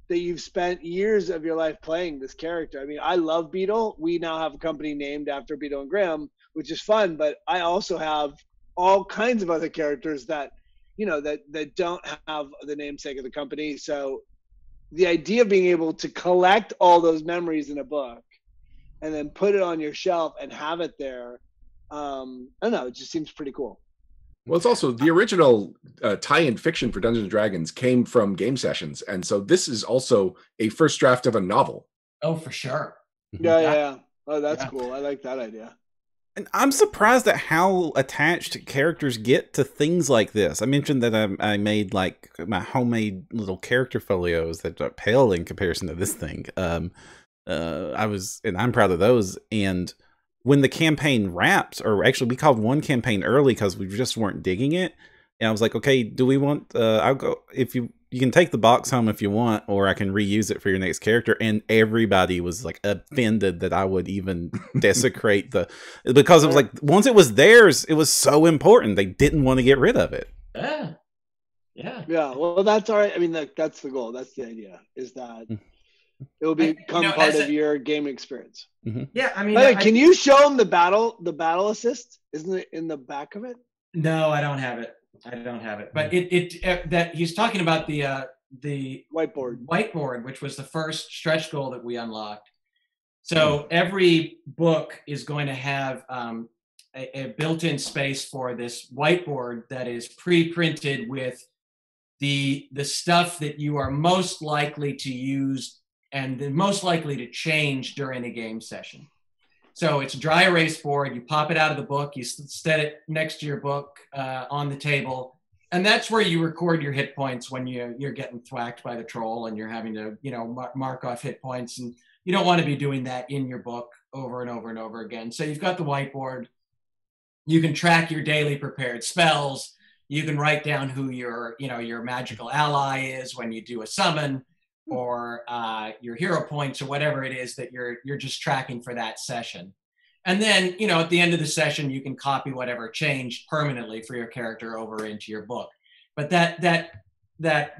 that you've spent years of your life playing this character. I mean, I love Beadle. We now have a company named after Beadle Grimm, which is fun, but I also have all kinds of other characters that don't have the namesake of the company. So the idea of being able to collect all those memories in a book and then put it on your shelf and have it there, I don't know, it just seems pretty cool. Well, it's also the original tie-in fiction for Dungeons & Dragons came from game sessions. And so this is also a first draft of a novel. Oh, for sure. Yeah. Oh, that's cool. I like that idea. And I'm surprised at how attached characters get to things like this. I mentioned that I made my homemade little character folios that pale in comparison to this thing. And I'm proud of those. And when the campaign wrapped, or actually we called one campaign early because we just weren't digging it. And I was like, okay, do we want, I'll go, if you can take the box home if you want, or I can reuse it for your next character. And everybody was offended that I would even desecrate because it was once it was theirs, it was so important. They didn't want to get rid of it. Yeah. Well, that's all right. I mean, that's the goal. That's the idea, is that it will become part of your game experience. Yeah, I mean, can you show them the battle assist? Isn't it in the back of it? No, I don't have it. But that he's talking about the whiteboard, which was the first stretch goal that we unlocked. So every book is going to have a built-in space for this whiteboard that is pre-printed with the stuff that you are most likely to use and then most likely to change during a game session. So it's a dry erase board. You pop it out of the book. You set it next to your book on the table. And that's where you record your hit points when you're getting thwacked by the troll and you're having to, mark off hit points. And you don't want to be doing that in your book over and over and over again. So you've got the whiteboard. You can track your daily prepared spells. You can write down who your magical ally is when you do a summon, or your hero points, or whatever it is that you're just tracking for that session. And then, at the end of the session, you can copy whatever changed permanently for your character over into your book. But that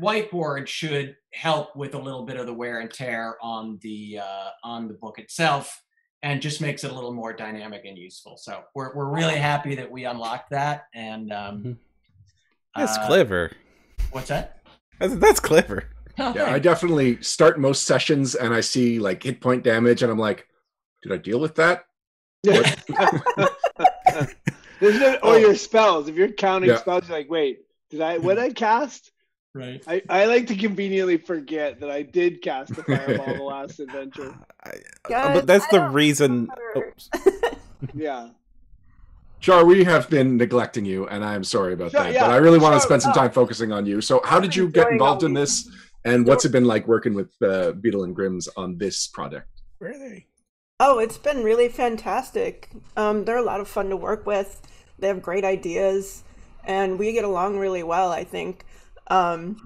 whiteboard should help with a little bit of the wear and tear on the book itself, and just makes it a little more dynamic and useful. So we're really happy that we unlocked that. And that's clever. What's that? That's clever. Oh, Yeah, I definitely start most sessions and I see like hit point damage and I'm like, did I deal with that? Or your spells. If you're counting Yeah. spells, you're like, wait, what did I cast? Right. I like to conveniently forget that I did cast the fireball the last adventure. But that's the reason. Yeah. Char, we have been neglecting you, and I'm sorry about Sure, that. yeah. But I really want to Sure, spend some no. time focusing on you. So, how did you get enjoying involved all in these. this, and what's it been like working with Beadle and Grimm's on this project? Where are they? Oh, it's been really fantastic. They're a lot of fun to work with. They have great ideas, and we get along really well, I think. So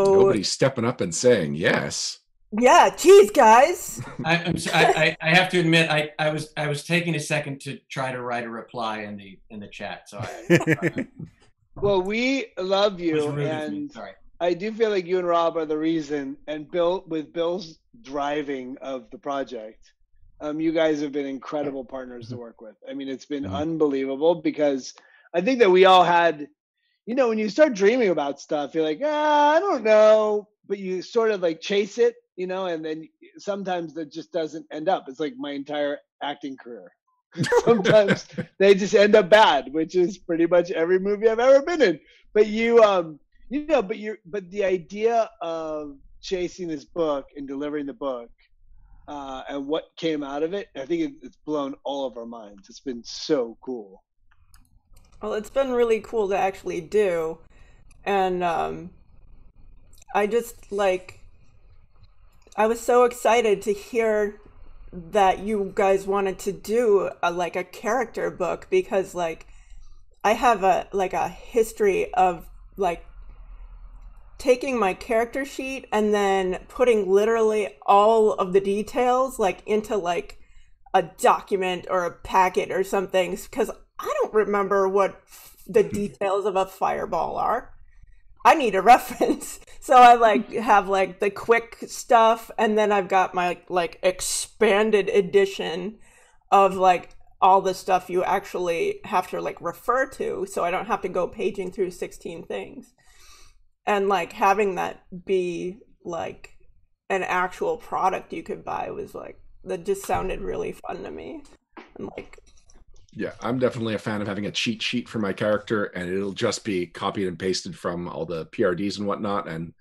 Nobody's stepping up and saying yes. yeah, geez, guys. I have to admit, I was taking a second to try to write a reply in the chat. So I Well, we love was you, rude of me. and Sorry. I do feel like you and Rob are the reason. And with Bill's driving of the project, you guys have been incredible partners to work with. I mean, it's been unbelievable, because I think that we all had, when you start dreaming about stuff, you're like, I don't know, but you sort of like chase it, and then sometimes that just doesn't end up. It's like my entire acting career. Sometimes they just end up bad, which is pretty much every movie I've ever been in. But but the idea of chasing this book and delivering the book, and what came out of it, I think it's blown all of our minds. It's been so cool. Well, it's been really cool to actually do. And I just I was so excited to hear that you guys wanted to do a character book, because I have a history of taking my character sheet and then putting literally all of the details into a document or a packet or something, because I don't remember what the details of a fireball are. I need a reference. So I have the quick stuff, and then I've got my expanded edition of all the stuff you actually have to refer to, so I don't have to go paging through 16 things. And having that be an actual product you could buy was that just sounded really fun to me. And Yeah, I'm definitely a fan of having a cheat sheet for my character, and it'll just be copied and pasted from all the PRDs and whatnot, and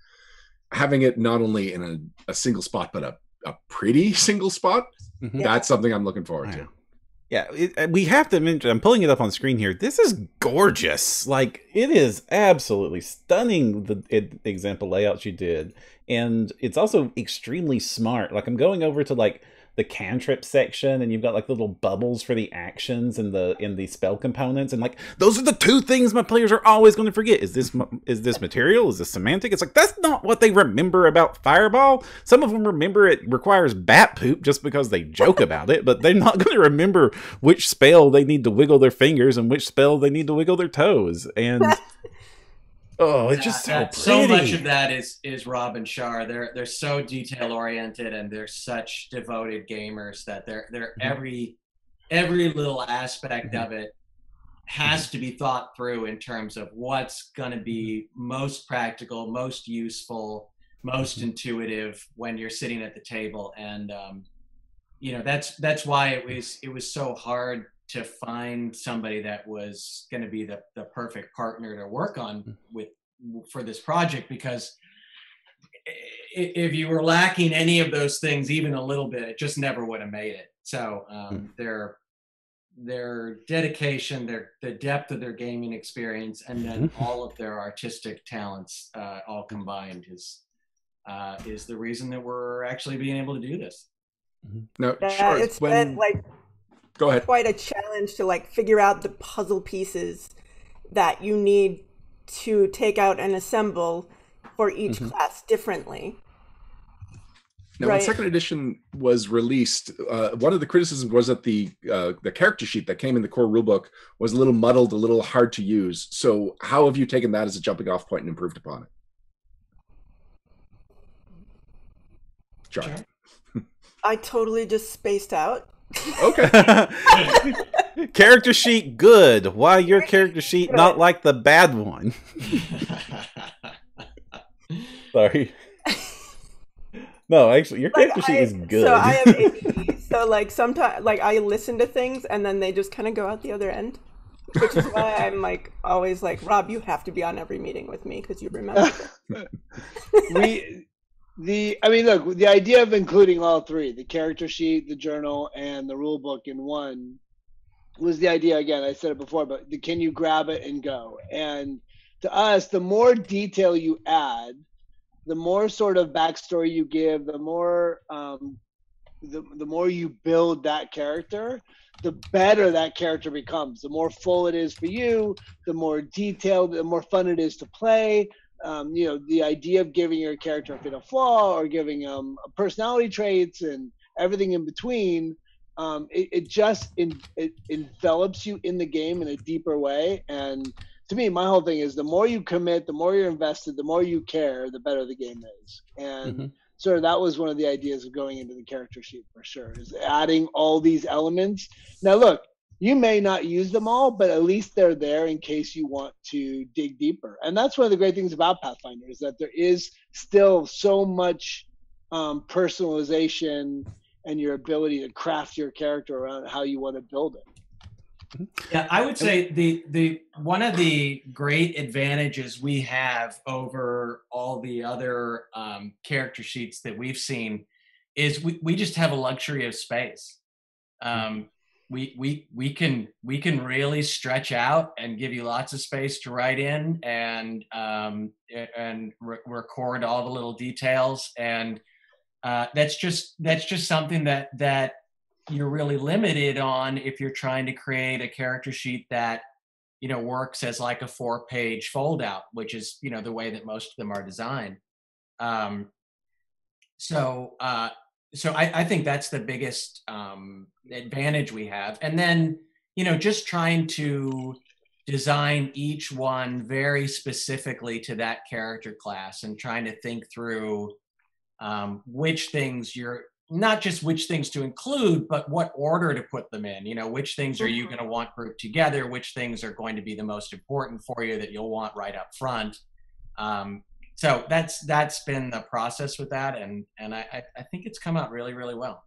having it not only in a single spot, but a pretty single spot. Mhm. That's something I'm looking forward to. Yeah, we have to mention, I'm pulling it up on screen here. This is gorgeous. It is absolutely stunning, the example layouts you did. And it's also extremely smart. I'm going over to the cantrip section, and you've got little bubbles for the actions and the spell components, and those are the two things my players are always going to forget. Is this material? Is this semantic? It's that's not what they remember about Fireball. Some of them remember it requires bat poop just because they joke about it, but they're not going to remember which spell they need to wiggle their fingers and which spell they need to wiggle their toes. And oh, it's just so pretty. So much of that is Rob and Char. They're so detail oriented, and they're such devoted gamers that they're every little aspect of it has to be thought through in terms of what's going to be most practical, most useful, most intuitive when you're sitting at the table. And that's why it was so hard to find somebody that was going to be the perfect partner to work on for this project, because if you were lacking any of those things, even a little bit, it just never would have made it. So their dedication, the depth of their gaming experience, and then all of their artistic talents all combined is the reason that we're actually being able to do this. No, Yeah, it's been like go ahead. quite a challenge to like figure out the puzzle pieces that you need to take out and assemble for each class differently. Now, when second edition was released, one of the criticisms was that the character sheet that came in the core rulebook was a little muddled, a little hard to use. So how have you taken that as a jumping off point and improved upon it? Char. I totally just spaced out. Okay. Character sheet good. Why your character sheet not like the bad one? Sorry. No, actually, your character sheet is good. So I have ADD. So like sometimes, like I listen to things and then they just kind of go out the other end, which is why I'm like always like, Rob, you have to be on every meeting with me because you remember. I mean, look, the idea of including all three, the character sheet, the journal, and the rule book in one was the idea. Again, I said it before, but can you grab it and go? And to us, the more detail you add, the more sort of backstory you give, the more the more you build that character, the better that character becomes. The more full it is for you, the more detailed, the more fun it is to play. You know, the idea of giving your character a fatal flaw or giving personality traits and everything in between, it just envelops you in the game in a deeper way. And to me, my whole thing is the more you commit, the more you're invested, the more you care, the better the game is. And sort of that was one of the ideas of going into the character sheet for sure, is adding all these elements. Now, look, you may not use them all, but at least they're there in case you want to dig deeper. And that's one of the great things about Pathfinder is that there is still so much personalization and your ability to craft your character around how you want to build it. Yeah, I would say the one of the great advantages we have over all the other character sheets that we've seen is we just have a luxury of space. We can really stretch out and give you lots of space to write in and record all the little details, and that's just something that you're really limited on if you're trying to create a character sheet that, you know, works as like a 4-page fold out, which is, you know, the way that most of them are designed. So I think that's the biggest advantage we have. And then, you know, just trying to design each one very specifically to that character class and trying to think through which things not just which things to include, but what order to put them in. You know, which things are you going to want grouped together? Which things are going to be the most important for you that you'll want right up front? So that's been the process with that, and I think it's come out really, really well.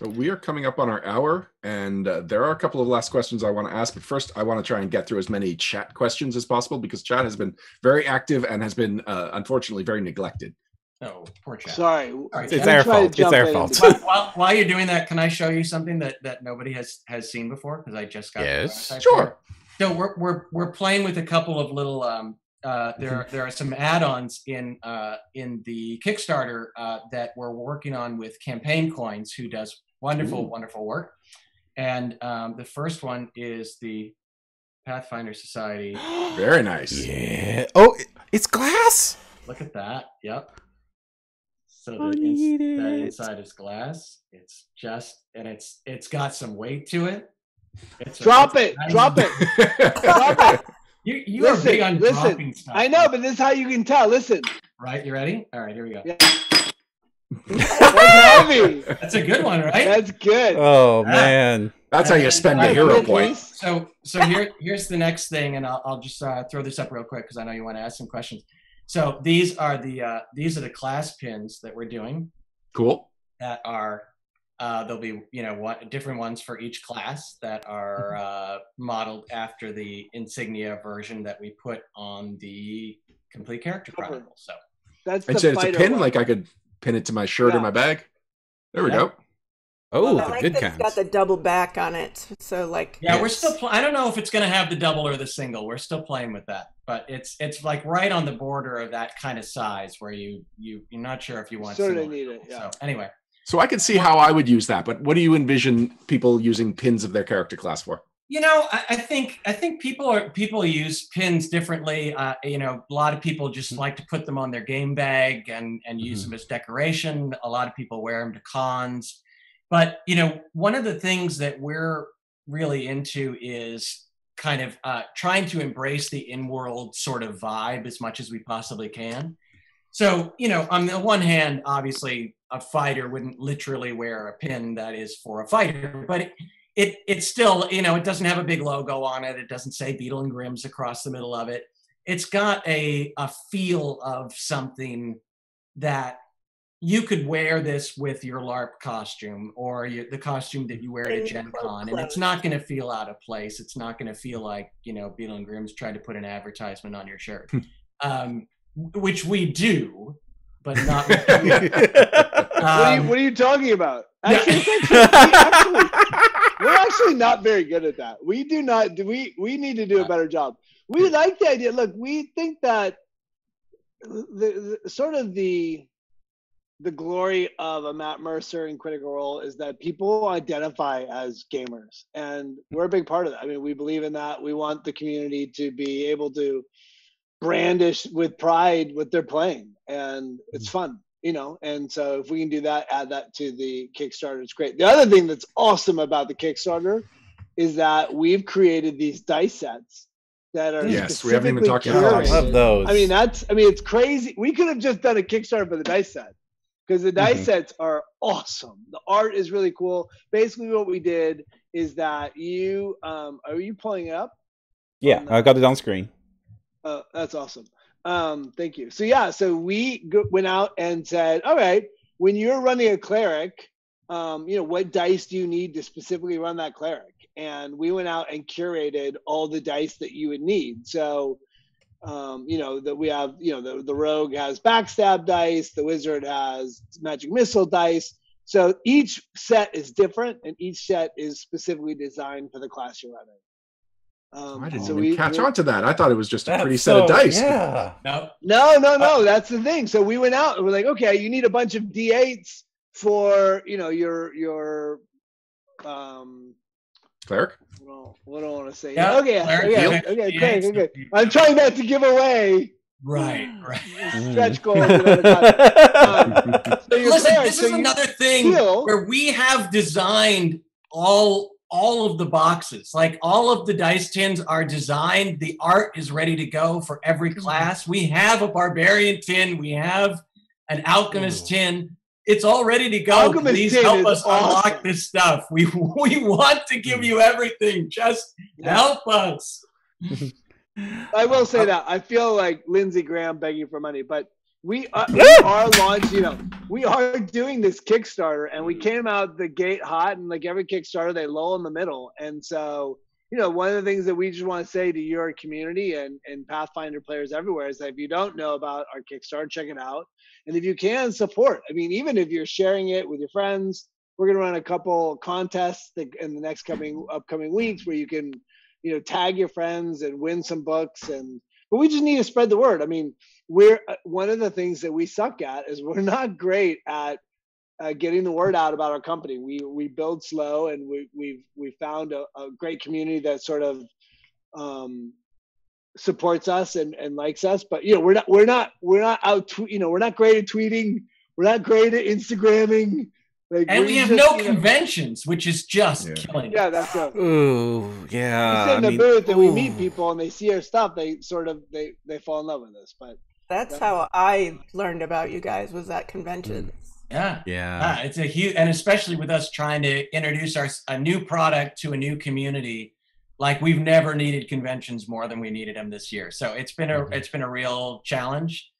So we are coming up on our hour, and there are a couple of last questions I want to ask. But first, I want to try and get through as many chat questions as possible because chat has been very active and has been unfortunately very neglected. Oh, poor chat. Sorry. It's our fault. It's our fault. While you're doing that, can I show you something that nobody has seen before? Because I just got yes, sure. So we're playing with a couple of little there are some add-ons in the Kickstarter that we're working on with Campaign Coins, who does wonderful work. And the first one is the Pathfinder Society. Very nice. Yeah. Oh, it's glass. Look at that. Yep. So the inside is glass. It's just, and it's got some weight to it. Drop it. Drop it. You are big on dropping stuff. I know, but this is how you can tell. Listen. Right, you ready? All right, here we go. Yeah. That's heavy. That's a good one, right? That's good. Oh man, that's how you spend the hero point. So here's the next thing, and I'll just throw this up real quick because I know you want to ask some questions. So these are the class pins that we're doing. Cool. That are there'll be different ones for each class that are modeled after the insignia version that we put on the complete character chronicle. So That's And the said it's a fighter pin, one. like I could pin it to my shirt or Yeah. my bag. There we Yeah. go. Oh, I the like good that it's got kinds. the double back on it. So like, Yeah, we're Yes. still. I don't know if it's going to have the double or the single. We're still playing with that, but it's like right on the border of that kind of size where you're not sure if you want. Sort of single or need double. it, yeah. So anyway, So I can see how I would use that, but what do you envision people using pins of their character class for? you know, I think people use pins differently. You know, a lot of people just like to put them on their game bag and use them as decoration. A lot of people wear them to cons. But, you know, one of the things that we're really into is kind of trying to embrace the in-world sort of vibe as much as we possibly can. So, you know, on the one hand, obviously a fighter wouldn't literally wear a pin that is for a fighter, but it's still, you know, it doesn't have a big logo on it. It doesn't say Beadle and Grimm's across the middle of it. It's got a feel of something that you could wear this with your LARP costume or the costume that you wear at a Gen Con, and it's not going to feel out of place. It's not going to feel like, you know, Beadle and Grimm's tried to put an advertisement on your shirt, which we do, but not. What are you talking about? Actually, we're actually not very good at that. We do not. We need to do a better job. We like the idea. Look, we think that the sort of the glory of a Matt Mercer in Critical Role is that people identify as gamers, and we're a big part of that. I mean, we believe in that. We want the community to be able to brandish with pride what they're playing, and it's fun, you know. And so if we can do that, add that to the Kickstarter, it's great. The other thing that's awesome about the Kickstarter is that we've created these dice sets that are Yes, we haven't even talked Oh, about I those. love those. I mean, it's crazy. We could have just done a Kickstarter for the dice set, because the dice sets are awesome. The art is really cool. Basically, what we did is that you are you pulling it up? Yeah, I got it on screen. That's awesome. Thank you. So yeah, so we went out and said, all right, when you're running a cleric, you know, what dice do you need to specifically run that cleric? And we went out and curated all the dice that you would need. So you know, that we have, you know, the rogue has backstab dice, the wizard has magic missile dice. So each set is different, and each set is specifically designed for the class you're running. I didn't so even catch on to that. I thought it was just a pretty set of so- dice. Yeah. No, That's the thing. So we went out and we're like, okay, you need a bunch of D8s for, you know, your Cleric? what do I want to say? Yeah, okay, cleric, okay. I'm trying not to give away right. stretch goals. And other content. So your Listen, cleric, this so is you another thing heal. where we have designed all of the boxes. Like all of the dice tins are designed. The art is ready to go for every class. We have a barbarian tin. We have an alchemist tin. It's all ready to go. Alchemist Please tin help is us awesome. unlock this stuff. We want to give you everything. Just help us. I will say that I feel like Lindsey Graham begging for money, but we are launching. You know, we are doing this Kickstarter, and we came out the gate hot. And like every Kickstarter, they lull in the middle. And so, you know, one of the things that we just want to say to your community and Pathfinder players everywhere is that if you don't know about our Kickstarter, check it out. And if you can, support. I mean, even if you're sharing it with your friends, we're going to run a couple contests in the next upcoming weeks where you can, you know, tag your friends and win some books. But we just need to spread the word. I mean, we're one of the things that we suck at is we're not great at getting the word out about our company. We build slow, and we found a great community that sort of supports us and likes us. But you know, we're not out. You know, we're not great at tweeting. We're not great at Instagramming. Like, And we have just, no you know, conventions, which is just killing yeah, us. that's it. Ooh, We yeah. sit in I the mean, booth and we meet ooh. people and they see our stuff. They sort of they fall in love with us. But that's how I learned about you guys, was at conventions. Yeah. Yeah. It's a huge, and especially with us trying to introduce a new product to a new community, like we've never needed conventions more than we needed them this year. So it's been a real challenge.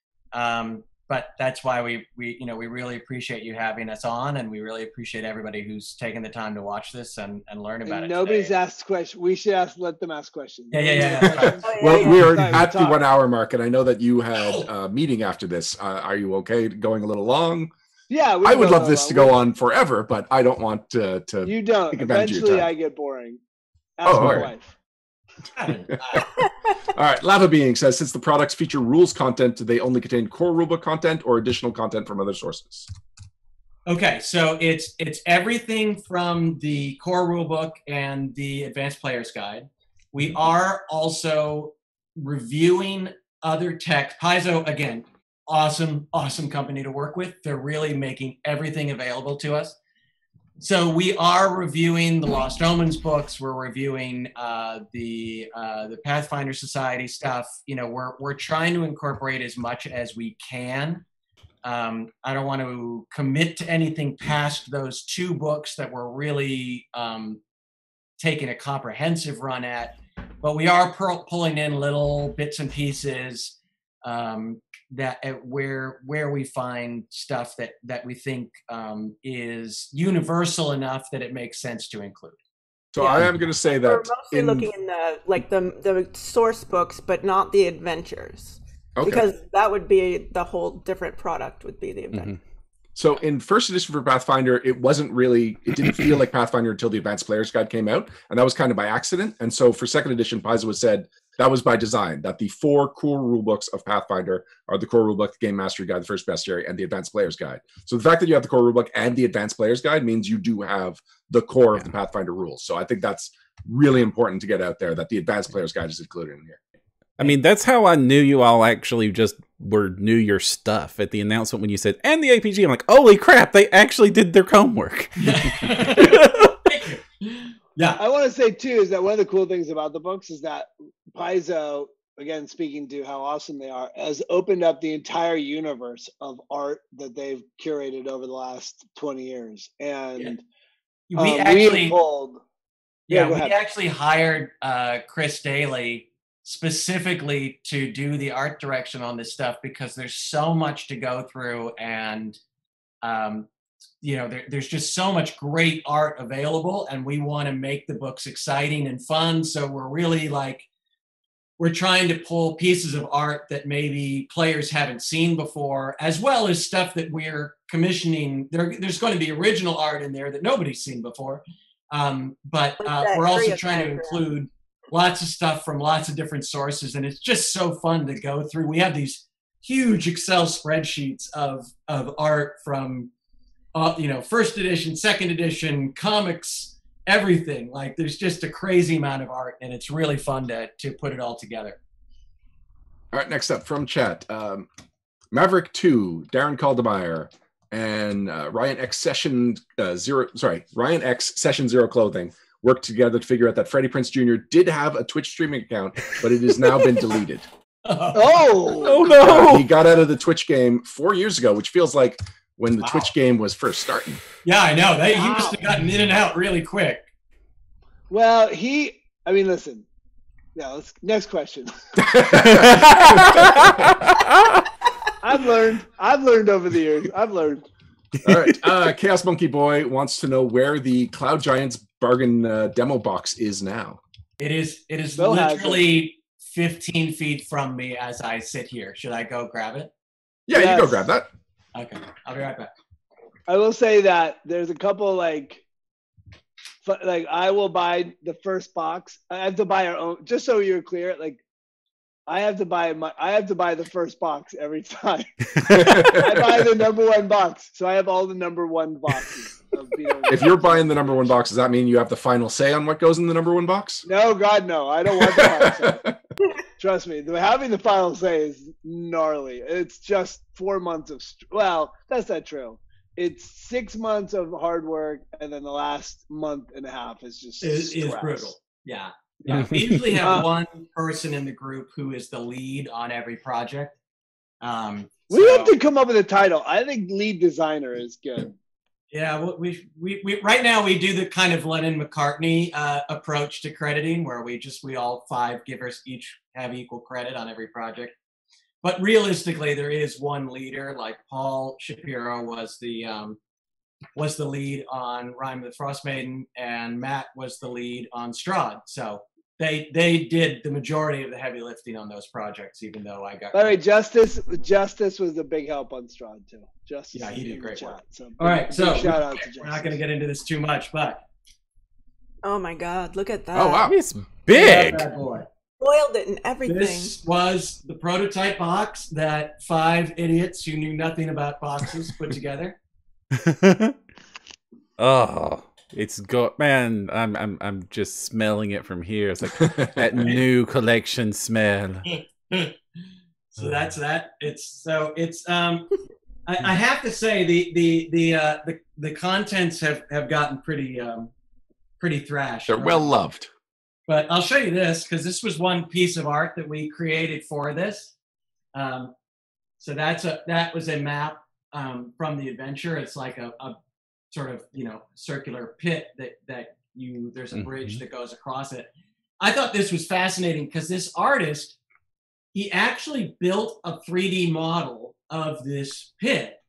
but that's why we really appreciate you having us on, and we really appreciate everybody who's taken the time to watch this and learn about it. Nobody's today. asked questions. We should let them ask questions. Yeah. Well, we are Sorry, at the talk. 1 hour mark, and I know that you had a meeting after this. Are you okay going a little long? Yeah, I would love this to go on forever, but I don't want to You don't. take advantage of your Eventually, time. I get boring. Ask my all right. wife. All right, Lava Being says, since the products feature rules content, do they only contain core rulebook content or additional content from other sources? Okay, so it's everything from the core rulebook and the advanced player's guide. We are also reviewing other text. Paizo, again, awesome company to work with. They're really making everything available to us. So we are reviewing the Lost Omens books. We're reviewing the Pathfinder Society stuff. We're trying to incorporate as much as we can. I don't want to commit to anything past those 2 books that we're really taking a comprehensive run at, but we are pulling in little bits and pieces where we find stuff that we think is universal enough that it makes sense to include. So I am going to say that we're mostly looking in the source books, but not the adventures. Okay. Because that would be the whole different product would be the event. Mm-hmm. So in first edition for Pathfinder, it didn't feel like Pathfinder until the Advanced Player's Guide came out, and that was kind of by accident. And so for second edition, Paizo was said that was by design, that the 4 core rulebooks of Pathfinder are the core rulebook, the Game Mastery Guide, the First Bestiary, and the Advanced Player's Guide. So the fact that you have the core rulebook and the Advanced Player's Guide means you do have the core of the Pathfinder rules. So I think that's really important to get out there, that the Advanced Player's Guide is included in here. I mean, that's how I knew you all actually just knew your stuff at the announcement when you said, and the APG. I'm like, holy crap, they actually did their homework. Thank you. Yeah. I want to say, too, is that one of the cool things about the books is that Paizo, again, speaking to how awesome they are, has opened up the entire universe of art that they've curated over the last 20 years. And we actually hired Chris Daly specifically to do the art direction on this stuff because there's so much to go through, and there's just so much great art available, and we want to make the books exciting and fun. So we're really we're trying to pull pieces of art that maybe players haven't seen before, as well as stuff that we're commissioning. There's going to be original art in there that nobody's seen before, but we're also trying to include lots of stuff from lots of different sources, and it's just so fun to go through. We have these huge Excel spreadsheets of art from first edition, second edition, comics, everything. There's just a crazy amount of art, and it's really fun to put it all together. All right, next up from chat, Maverick 2, Darren Caldemeyer, and Ryan X Session Zero Clothing worked together to figure out that Freddie Prinze Jr. did have a Twitch streaming account, but it has now been deleted. Oh no! He got out of the Twitch game 4 years ago, which feels like when the Twitch game was first starting. Yeah, I know. He must have gotten in and out really quick. Well, listen. Yeah, next question. I've learned over the years. I've learned. All right. Chaos Monkey Boy wants to know where the Cloud Giants bargain demo box is now. It is literally 15 feet from me as I sit here. Should I go grab it? Yeah, Yes. You go grab that. Okay, I'll be right back. I will say that there's a couple I will buy the first box. I have to buy our own. Just so you're clear, I have to buy the first box every time. I buy the number 1 box, so I have all the number 1 boxes. If you're buying the number 1 box, does that mean you have the final say on what goes in the number 1 box? No, God, no. I don't want the final say. Trust me, having the final say is gnarly. It's just 4 months of that's not true. It's 6 months of hard work, and then the last month and a half is just is brutal. Yeah. Yeah, we usually have one person in the group who is the lead on every project. We have to come up with a title. I think lead designer is good. Yeah, well, we right now we do the kind of Lennon McCartney approach to crediting, where we all 5 givers each have equal credit on every project. but realistically, there is one leader. Like Paul Shapiro was the lead on Rime of the Frost Maiden, and Matt was the lead on Strahd. So they did the majority of the heavy lifting on those projects, even though I got. By the way, Justice was a big help on Strahd too. Justice, yeah, he did great work. So all right, so shout out to Justice. We're not going to get into this too much, but Oh my God! Look at that. Oh wow, It's big. bad boy. Spoiled it and everything. This was the prototype box that 5 idiots who knew nothing about boxes put together. Oh, it's got, man. I'm just smelling it from here. It's like that new collection smell. So that's that. I have to say the contents have gotten pretty thrashed. they're well loved. But I'll show you this because this was one piece of art that we created for this. So that was a map from the adventure. It's like a sort of circular pit that there's a bridge that goes across it. I thought this was fascinating because this artist, he actually built a 3D model of this pit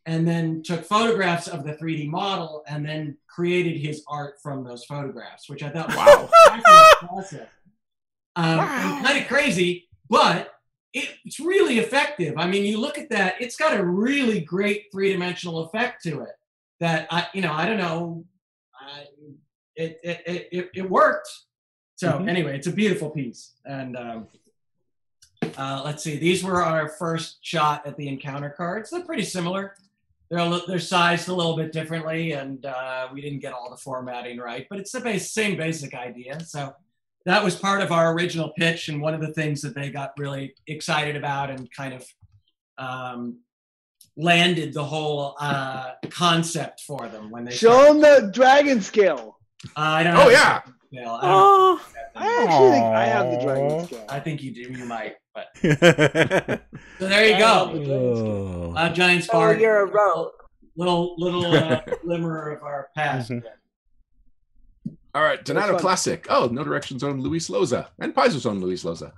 and then took photographs of the 3D model and then created his art from those photographs, which I thought was a fascinating process. And kind of crazy, but it's really effective. I mean, you look at that, it's got a really great 3-dimensional effect to it that I don't know, it worked. So anyway, it's a beautiful piece. And let's see, these were our first shot at the encounter cards. They're pretty similar. They're sized a little bit differently, and we didn't get all the formatting right, but it's the same basic idea. So that was part of our original pitch, and one of the things that they got really excited about and kind of landed the whole concept for them when they show them the dragon scale. I don't. Oh yeah. I actually think I have the dragon scale. I think you do. You might, but so there you go. Giant Spark. Oh, you're a rogue. Little glimmer of our past. All right, Donato Classic. Oh, No Direction's own Luis Loza and Paizo's own Luis Loza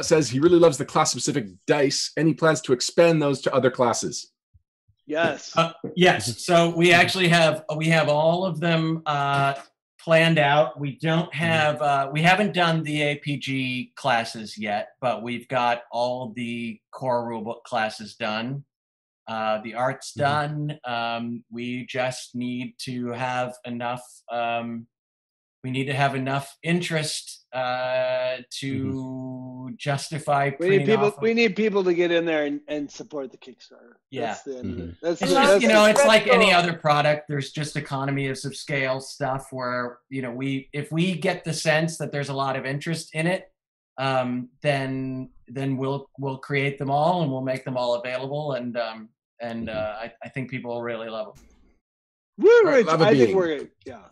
says he really loves the class-specific dice. Any plans to expand those to other classes? Yes. Yes. So we actually have all of them planned out. We don't have we haven't done the APG classes yet, but we've got all the core rulebook classes done. The art's done. We just need to have enough. We need to have enough interest to justify. We need people to get in there and support the Kickstarter. Yeah, that's it's like any other product. There's just economies of scale stuff where if we get the sense that there's a lot of interest in it, then we'll create them all and we'll make them all available, and I think people will really love them. I think we're yeah.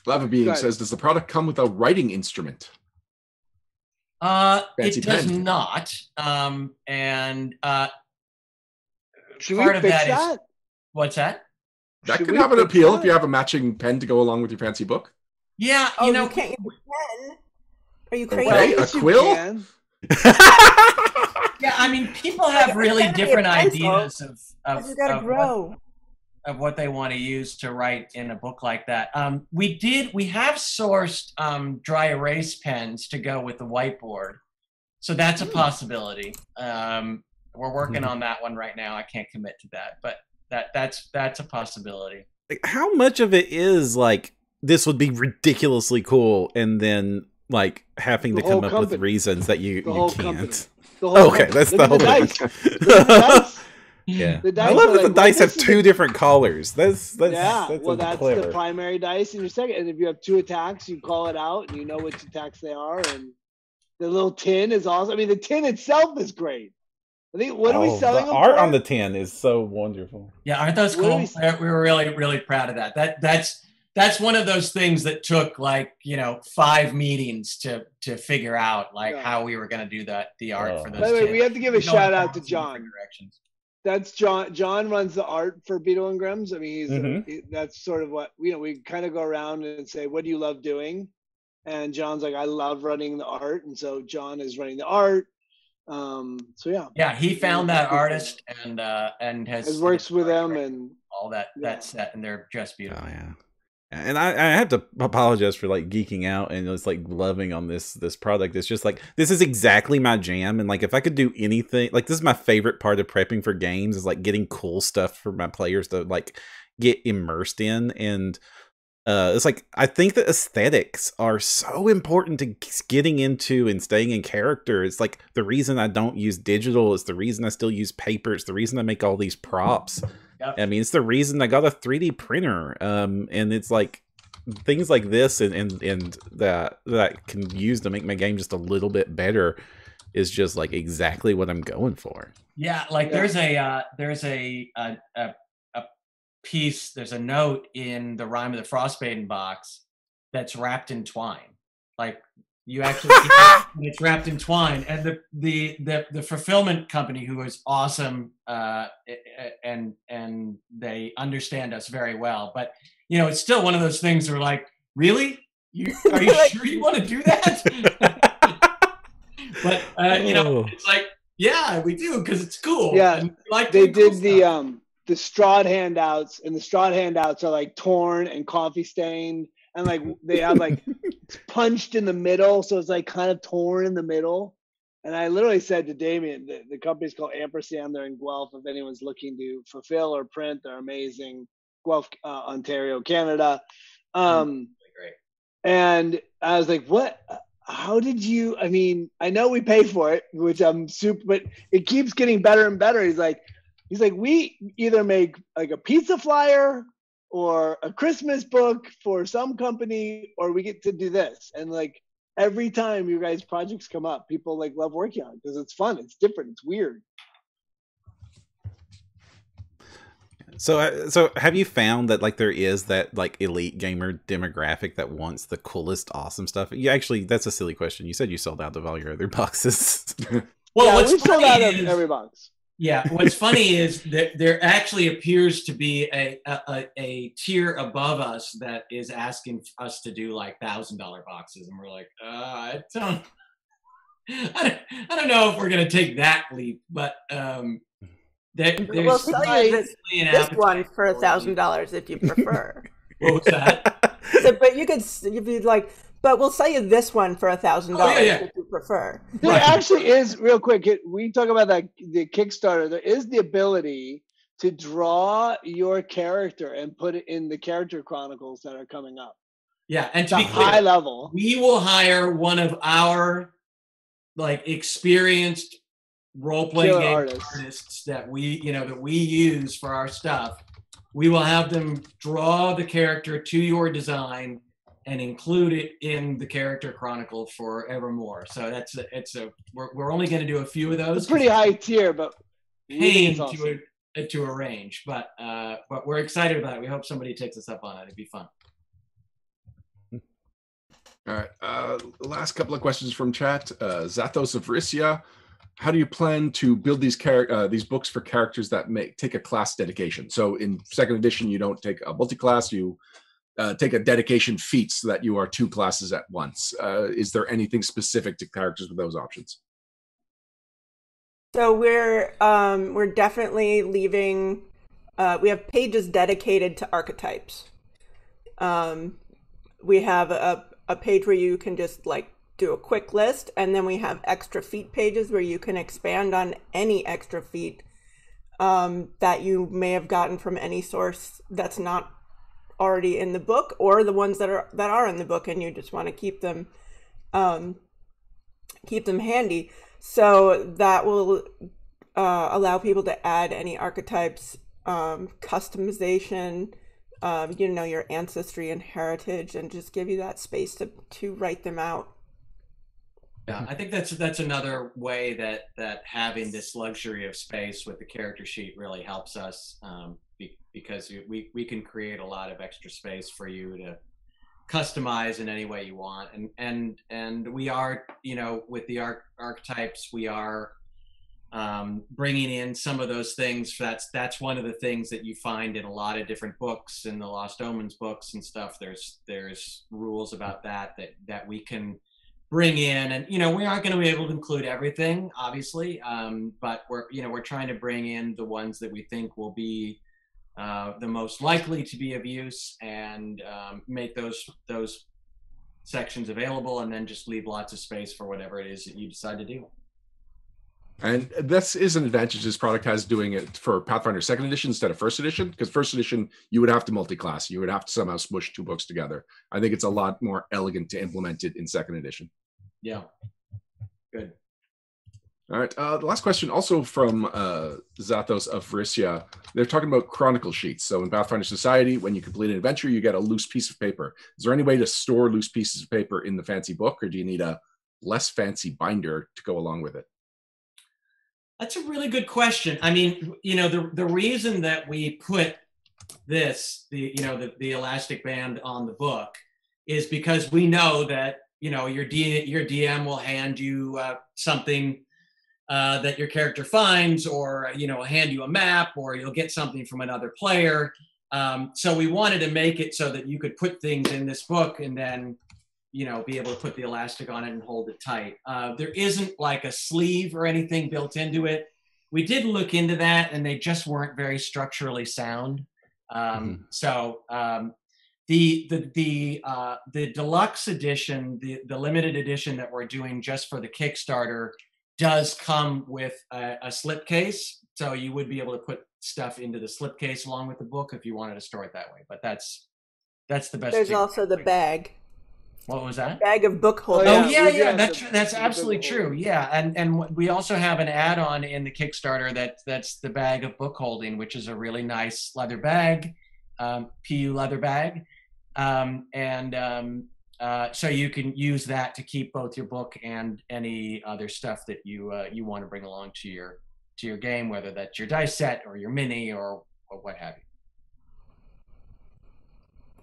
Lava Being says, does the product come with a writing instrument? It does not. Should part we of fix that is what's that? That could have an appeal if you have a matching pen to go along with your fancy book. Yeah, you can't use a pen. Are you crazy? Okay, a quill? Yeah, I mean, people have really different ideas of what they want to use to write in a book like that. We have sourced dry erase pens to go with the whiteboard. So that's a possibility. We're working on that one right now. I can't commit to that, but that's a possibility. Like, how much of it is like, this would be ridiculously cool, and then like having to come up with reasons that you can't. Okay, that's the whole thing. Yeah, I love that the dice have 2 different colors. That's clever. The primary dice and your second. And if you have 2 attacks, you call it out and you know which attacks they are. And the little tin is awesome. I mean, the tin itself is great. I think what are we selling? The art on the tin is so wonderful. Yeah, aren't those cool? We were really, really proud of that. That's one of those things that took 5 meetings to figure out how we were going to do the art for those. By the way, we have to give a shout out to John. That's John. John runs the art for Beadle Grimm's. I mean, that's sort of what we kind of go around and say, "What do you love doing?" And John's like, "I love running the art," and so John is running the art. So yeah. Yeah, he found that artist and has works with them and all that set, and they're just beautiful. Oh yeah. And I have to apologize for like geeking out and just like loving on this product. It's just like, this is exactly my jam. And like, if I could do anything, like this is my favorite part of prepping for games, is like getting cool stuff for my players to like get immersed in. And it's like, I think the aesthetics are so important to getting into and staying in character. It's like the reason I don't use digital, is the reason I still use paper. It's the reason I make all these props. Yep. I mean, it's the reason I got a 3D printer. And it's like things like this and that I can use to make my game just a little bit better is just like exactly what I'm going for. Yeah, like there's a piece, there's a note in the Rime of the Frostmaiden box that's wrapped in twine. Like you actually it's wrapped in twine, and the fulfillment company, who is awesome, and they understand us very well, but you know, it's still one of those things where like, really, are you sure you want to do that? But you know, it's like, yeah, we do, because it's cool. Yeah, and like they cool did stuff. the Strahd handouts, and the Strahd handouts are like torn and coffee stained, and like they have like it's punched in the middle, so it's like kind of torn in the middle. And I literally said to Damien, the company's called Ampersand, they're in Guelph, if anyone's looking to fulfill or print, they're amazing. Guelph, Ontario, Canada. Great. And I was like, what? How did you, I mean, I know we pay for it, which I'm super, but it keeps getting better and better. He's like, we either make like a pizza flyer or a Christmas book for some company, or we get to do this. And like every time you guys' projects come up, people like love working on it because it's fun, it's different, it's weird. So have you found that like there is that like elite gamer demographic that wants the coolest, awesome stuff? You actually, that's a silly question. You said you sold out of all your other boxes. Well, we sold out of every box. Yeah, what's funny is that there actually appears to be a tier above us that is asking us to do like $1,000 boxes, and we're like, I don't know if we're gonna take that leap, but we'll sell you this one for $1,000 if you prefer. What was that? So, but you could, if you'd like. But we'll sell you this one for $1,000 if you prefer. There actually is, real quick, we talk about that, the Kickstarter. There is the ability to draw your character and put it in the character chronicles that are coming up. Yeah, and to be high clear, level, we will hire one of our like experienced role-playing game artists that we use for our stuff. We will have them draw the character to your design and include it in the character chronicle forevermore. So we're only going to do a few of those. It's pretty high tier, but pain to arrange. But we're excited about it. We hope somebody takes us up on it. It'd be fun. All right. Last couple of questions from chat. Zathos of Risia. How do you plan to build these books for characters that take a class dedication? So in second edition, you don't take a multi-class. You take a dedication feat so that you are 2 classes at once. Is there anything specific to characters with those options? So we're definitely leaving. We have pages dedicated to archetypes. We have a page where you can just like do a quick list, and then we have extra feat pages where you can expand on any extra feat that you may have gotten from any source that's not already in the book, or the ones that are in the book and you just want to keep them handy. So that will allow people to add any archetypes, customization, your ancestry and heritage, and just give you that space to write them out. Yeah, I think that's another way that having this luxury of space with the character sheet really helps us, because we can create a lot of extra space for you to customize in any way you want, and we are, with the archetypes, we are bringing in some of those things. That's one of the things that you find in a lot of different books, in the Lost Omens books and stuff. There's rules about that we can bring in, and we aren't going to be able to include everything, obviously, but we're trying to bring in the ones that we think will be the most likely to be of use, and make those sections available, and then just leave lots of space for whatever it is that you decide to do. And this is an advantage this product has doing it for Pathfinder 2nd edition instead of 1st edition, because 1st edition, you would have to multi-class. You would have to somehow smush 2 books together. I think it's a lot more elegant to implement it in 2nd edition. Yeah. Good. All right. The last question, also from Zathos of Varisia. They're talking about Chronicle sheets. So in Pathfinder Society, when you complete an adventure, you get a loose piece of paper. Is there any way to store loose pieces of paper in the fancy book, or do you need a less fancy binder to go along with it? That's a really good question. I mean, the reason that we put this, the elastic band on the book, is because we know that your DM will hand you something that your character finds, or hand you a map, or you'll get something from another player. So we wanted to make it so that you could put things in this book and then be able to put the elastic on it and hold it tight. There isn't like a sleeve or anything built into it. We did look into that, and they just weren't very structurally sound. So the deluxe edition, the limited edition that we're doing just for the Kickstarter, does come with a slipcase. So you would be able to put stuff into the slipcase along with the book if you wanted to store it that way. But that's the best. There's also the bag. What was that? Bag of book holders. Oh yeah. That's absolutely true. Yeah, and we also have an add-on in the Kickstarter that's the bag of book holding, which is a really nice leather bag, PU leather bag, so you can use that to keep both your book and any other stuff that you want to bring along to your game, whether that's your dice set or your mini or what have you.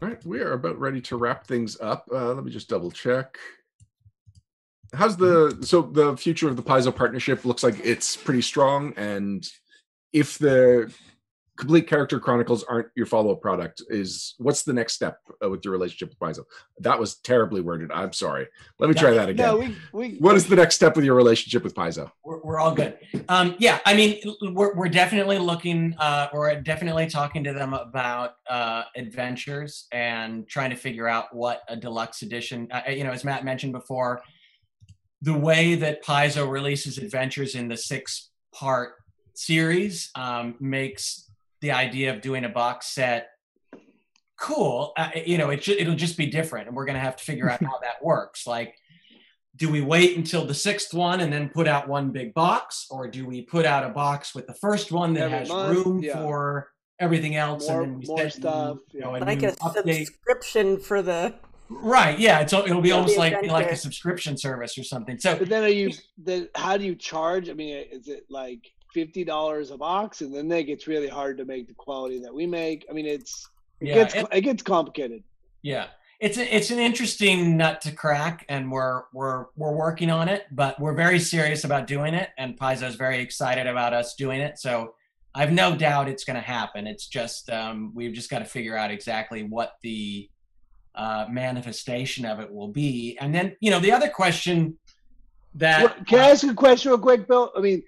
All right, we are about ready to wrap things up. Let me just double check. How's the future of the Paizo partnership? Looks like it's pretty strong, and if the complete character chronicles aren't your follow-up product, what's the next step with your relationship with Paizo? That was terribly worded. I'm sorry. Let me try that again. No, what is the next step with your relationship with Paizo? We're all good. Yeah, I mean, we're definitely looking. We're definitely talking to them about adventures and trying to figure out what a deluxe edition. As Matt mentioned before, the way that Paizo releases adventures in the 6-part series makes the idea of doing a box set cool. It'll just be different, and we're going to have to figure out how that works. Like, do we wait until the 6th one and then put out one big box, or do we put out a box with the first one that has room for everything else, and then we set stuff, like a subscription for the right? Yeah, it'll be almost like a subscription service or something. So, but then how do you charge? I mean, is it like $50 a box, and then it gets really hard to make the quality that we make? I mean, it gets complicated. Yeah, it's an interesting nut to crack, and we're working on it, but we're very serious about doing it, and Paizo's very excited about us doing it. So I've no doubt it's going to happen. It's just we've just got to figure out exactly what the manifestation of it will be, and then the other question that can I ask a question real quick, Bill? I mean,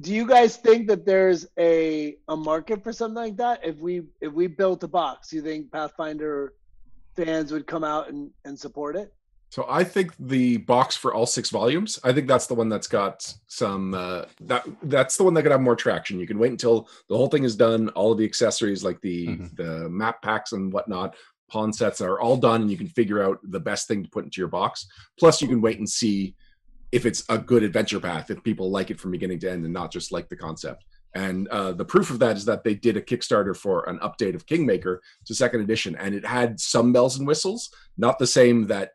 do you guys think that there's a market for something like that? If we built a box, do you think Pathfinder fans would come out and support it? So I think the box for all 6 volumes, I think that's the one that's got some that's the one that could have more traction. You can wait until the whole thing is done, all of the accessories like the map packs and whatnot, pawn sets are all done, and you can figure out the best thing to put into your box. Plus you can wait and see if it's a good adventure path, if people like it from beginning to end and not just like the concept. And the proof of that is that they did a Kickstarter for an update of Kingmaker to 2nd edition, and it had some bells and whistles, not the same that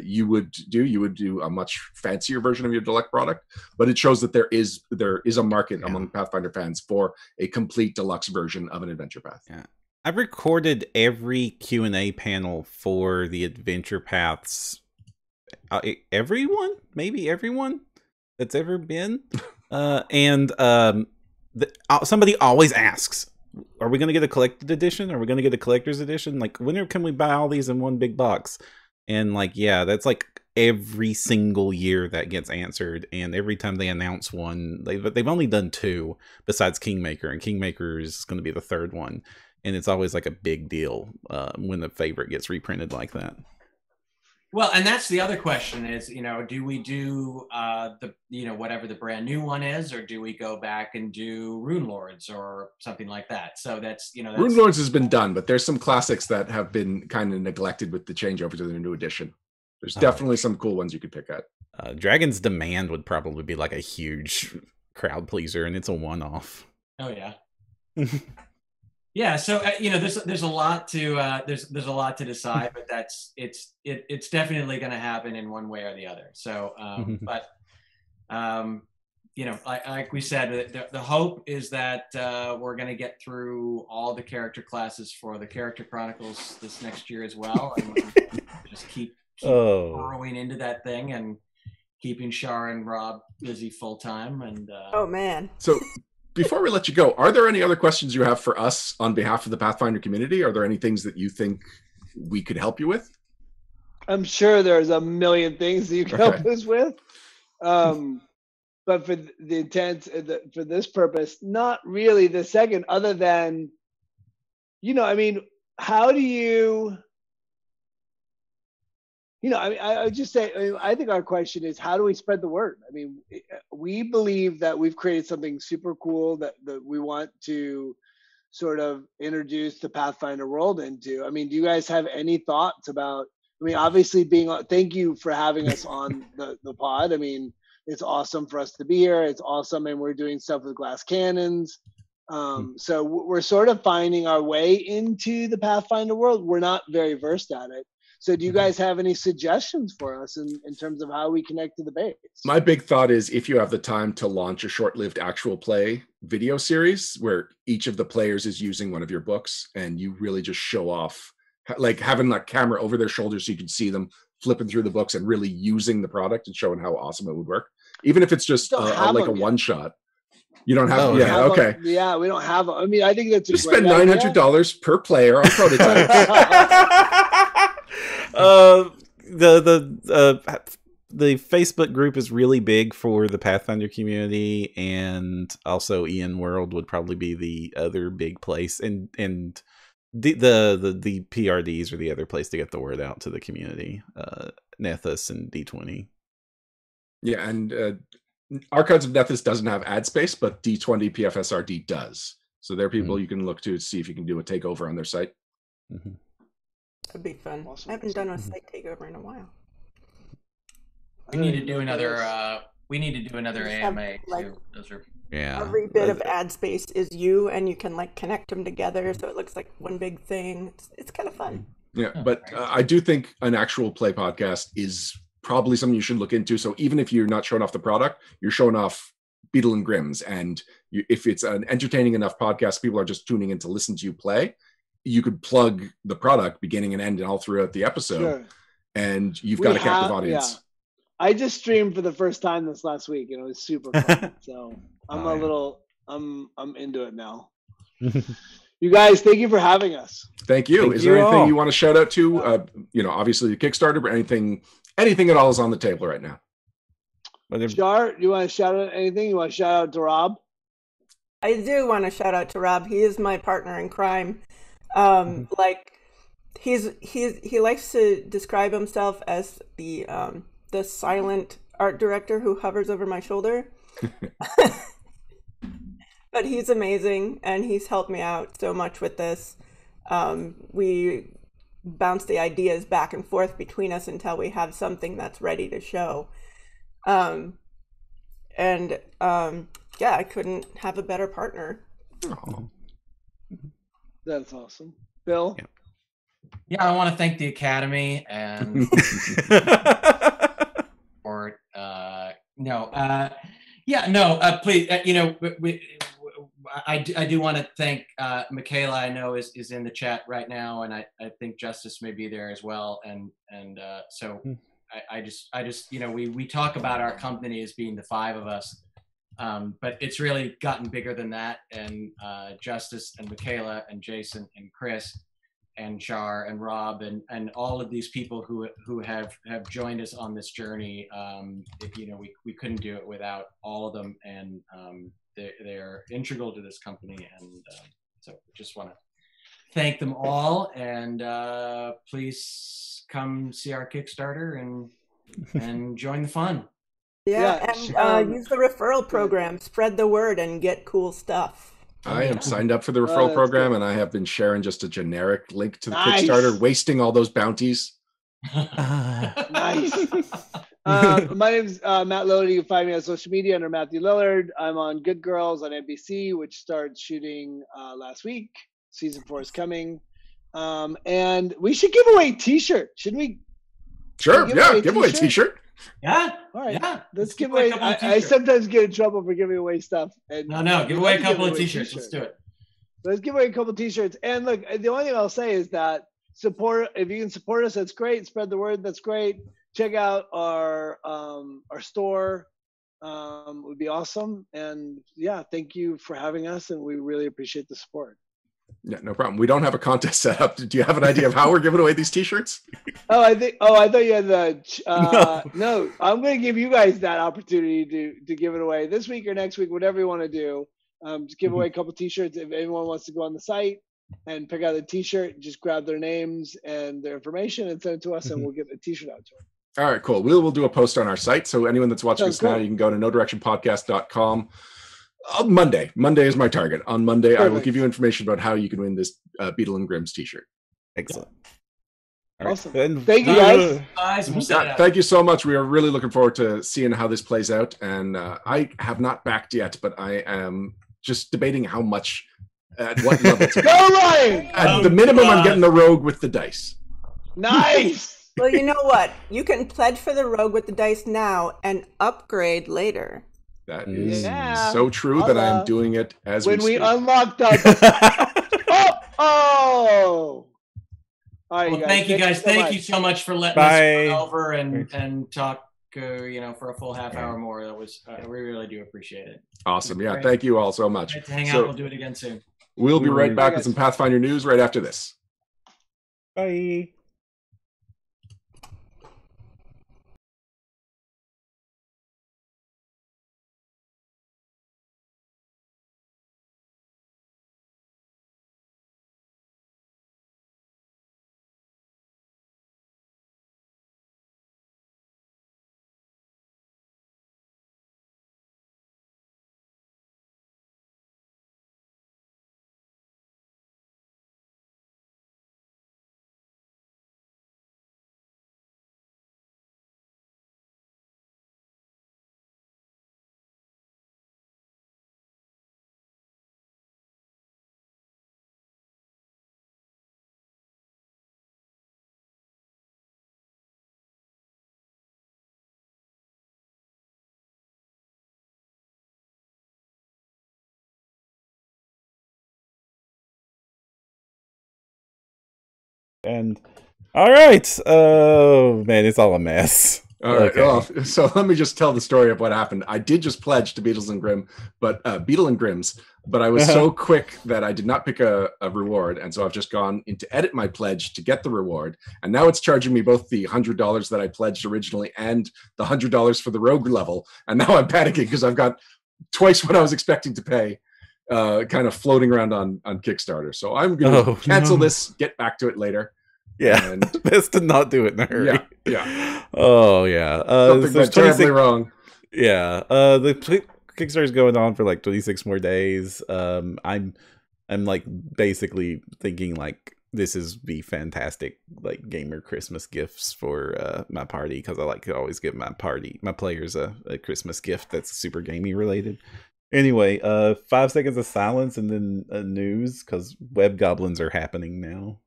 you would do. You would do a much fancier version of your deluxe product, but it shows that there is a market among Pathfinder fans for a complete deluxe version of an adventure path. Yeah. I've recorded every Q&A panel for the adventure paths. Maybe everyone that's ever been, somebody always asks, "Are we going to get a collected edition? Are we going to get a collector's edition? Like, when can we buy all these in one big box?" And that's like every single year that gets answered, and every time they announce one, they've only done 2 besides Kingmaker, and Kingmaker is going to be the 3rd one, and it's always like a big deal when the favorite gets reprinted like that. Well, and that's the other question is, do we do whatever the brand new one is, or do we go back and do Rune Lords or something like that? So that's, Rune Lords has been done, but there's some classics that have been kind of neglected with the changeover to the new edition. There's definitely some cool ones you could pick at. Dragon's Demand would probably be like a huge crowd pleaser, and it's a one-off. Oh yeah. Yeah, so there's a lot to there's a lot to decide, but it's definitely going to happen in one way or the other. So, like we said, the hope is that we're going to get through all the character classes for the Character Chronicles this next year as well, and just keep burrowing into that thing and keeping Char and Rob busy full time. And oh man, so. Before we let you go, are there any other questions you have for us on behalf of the Pathfinder community? Are there any things that you think we could help you with? I'm sure there's a million things that you can help us with. But for the intent, for this purpose, not really the second, other than, how do you, I would just say, I think our question is, how do we spread the word? I mean, we believe that we've created something super cool that we want to sort of introduce the Pathfinder world into. I mean, do you guys have any thoughts about, obviously thank you for having us on the pod. I mean, it's awesome for us to be here. It's awesome. And we're doing stuff with glass cannons. So we're sort of finding our way into the Pathfinder world. We're not very versed at it. So do you guys have any suggestions for us in terms of how we connect to the base? My big thought is if you have the time to launch a short-lived actual play video series where each of the players is using one of your books and you really just show off, like having that camera over their shoulders so you can see them flipping through the books and really using the product and showing how awesome it would work. Even if it's just like a one-shot. You don't have we don't have I think that's just spend $900 per player on prototypes. The Facebook group is really big for the Pathfinder community, and also Ian World would probably be the other big place, and the PRDs are the other place to get the word out to the community. Nethys and D20. Yeah, and Archives of Nethys doesn't have ad space, but D20 PFSRD does. So there are people you can look to see if you can do a takeover on their site. Mm-hmm. That'd be fun. Awesome. I haven't done a site takeover in a while. We need to do another. We need to do another AMA too. Those are every bit of ad space is you, and you can connect them together, so it looks like one big thing. It's kind of fun. Yeah, but I do think an actual play podcast is probably something you should look into. So even if you're not showing off the product, you're showing off Beadle and Grimm's, and if it's an entertaining enough podcast, people are just tuning in to listen to you play. You could plug the product beginning and end and all throughout the episode, and you've got a captive audience. Yeah. I just streamed for the first time this last week, and it was super fun. So I'm I'm into it now. You guys, thank you for having us. Thank you. Is there anything you want to shout out to? Obviously the Kickstarter, but anything at all is on the table right now. Char, you want to shout out anything? You want to shout out to Rob? I do want to shout out to Rob. He is my partner in crime. He likes to describe himself as the silent art director who hovers over my shoulder. But he's amazing, and he's helped me out so much with this. We bounce the ideas back and forth between us until we have something that's ready to show. I couldn't have a better partner. Oh. That's awesome. Bill? Yeah, I want to thank the Academy and please, I do want to thank Michaela. I know is in the chat right now, and I think Justice may be there as well. So I just we talk about our company as being the 5 of us, but it's really gotten bigger than that. And Justice and Michaela and Jason and Chris Char and Rob and all of these people who have joined us on this journey. We couldn't do it without all of them, and they're integral to this company, and so just want to thank them all, and please come see our Kickstarter and join the fun. Yeah, and use the referral program, spread the word, and get cool stuff. I am signed up for the referral program, and I have been sharing just a generic link to the Kickstarter, wasting all those bounties. Nice. My name's Matt Lillard. You can find me on social media under Matthew Lillard. I'm on Good Girls on NBC, which started shooting last week. Season 4 is coming. And we should give away a t-shirt, shouldn't we? Sure, give away a t-shirt. Yeah. All right. Yeah. Let's give away. I sometimes get in trouble for giving away stuff. And no, give away a couple of t-shirts. Let's do it. Let's give away a couple of t-shirts. And look, the only thing I'll say is that if you can support us, that's great. Spread the word, that's great. Check out our store. Would be awesome. And yeah, thank you for having us, and we really appreciate the support. Yeah, no problem. We don't have a contest set up. Do you have an idea of how we're giving away these t-shirts? I thought you had the no, I'm going to give you guys that opportunity to give it away this week or next week, whatever you want to do. Just give away a couple t-shirts. If anyone wants to go on the site and pick out a t-shirt, just grab their names and their information and send it to us, and we'll get the t-shirt out to them. All right, cool. We'll do a post on our site. So anyone that's watching us now, you can go to nodirectionpodcast.com. Monday is my target. On Monday, perfect. I will give you information about how you can win this Beadle and Grimm's t-shirt. Excellent. Awesome. Right. Thank you, guys. Thank you so much. We are really looking forward to seeing how this plays out. And I have not backed yet, but I am just debating how much, at what level to go. Ryan! At the minimum, I'm getting the rogue with the dice. Nice! Well, you know what? You can pledge for the rogue with the dice now and upgrade later. That is so true that I am doing it as when we speak. unlock the. All right, well, thank you guys. Thank you so much for letting us come over and talk. For a full half hour more. That was we really do appreciate it. Awesome. Yeah, thank you all so much. Great to hang out. We'll do it again soon. We'll be right back with some Pathfinder news right after this. Bye. And all right, oh man, it's all a mess. All right, well, so let me just tell the story of what happened. I did just pledge to Beadle and Grimm's, but I was so quick that I did not pick a reward, and so I've just gone in to edit my pledge to get the reward, and now it's charging me both the $100 that I pledged originally and the $100 for the rogue level, and now I'm panicking because I've got twice what I was expecting to pay. Kind of floating around on Kickstarter. So I'm going to cancel this, get back to it later. Yeah, and best to not do it in a hurry. Yeah. Oh, yeah. Something went terribly wrong. Yeah. The Kickstarter's going on for like 26 more days. I'm like basically thinking like this is the fantastic like gamer Christmas gifts for my party, because I like to always give my players a Christmas gift that's super gaming related. Anyway, 5 seconds of silence and then news, because web goblins are happening now.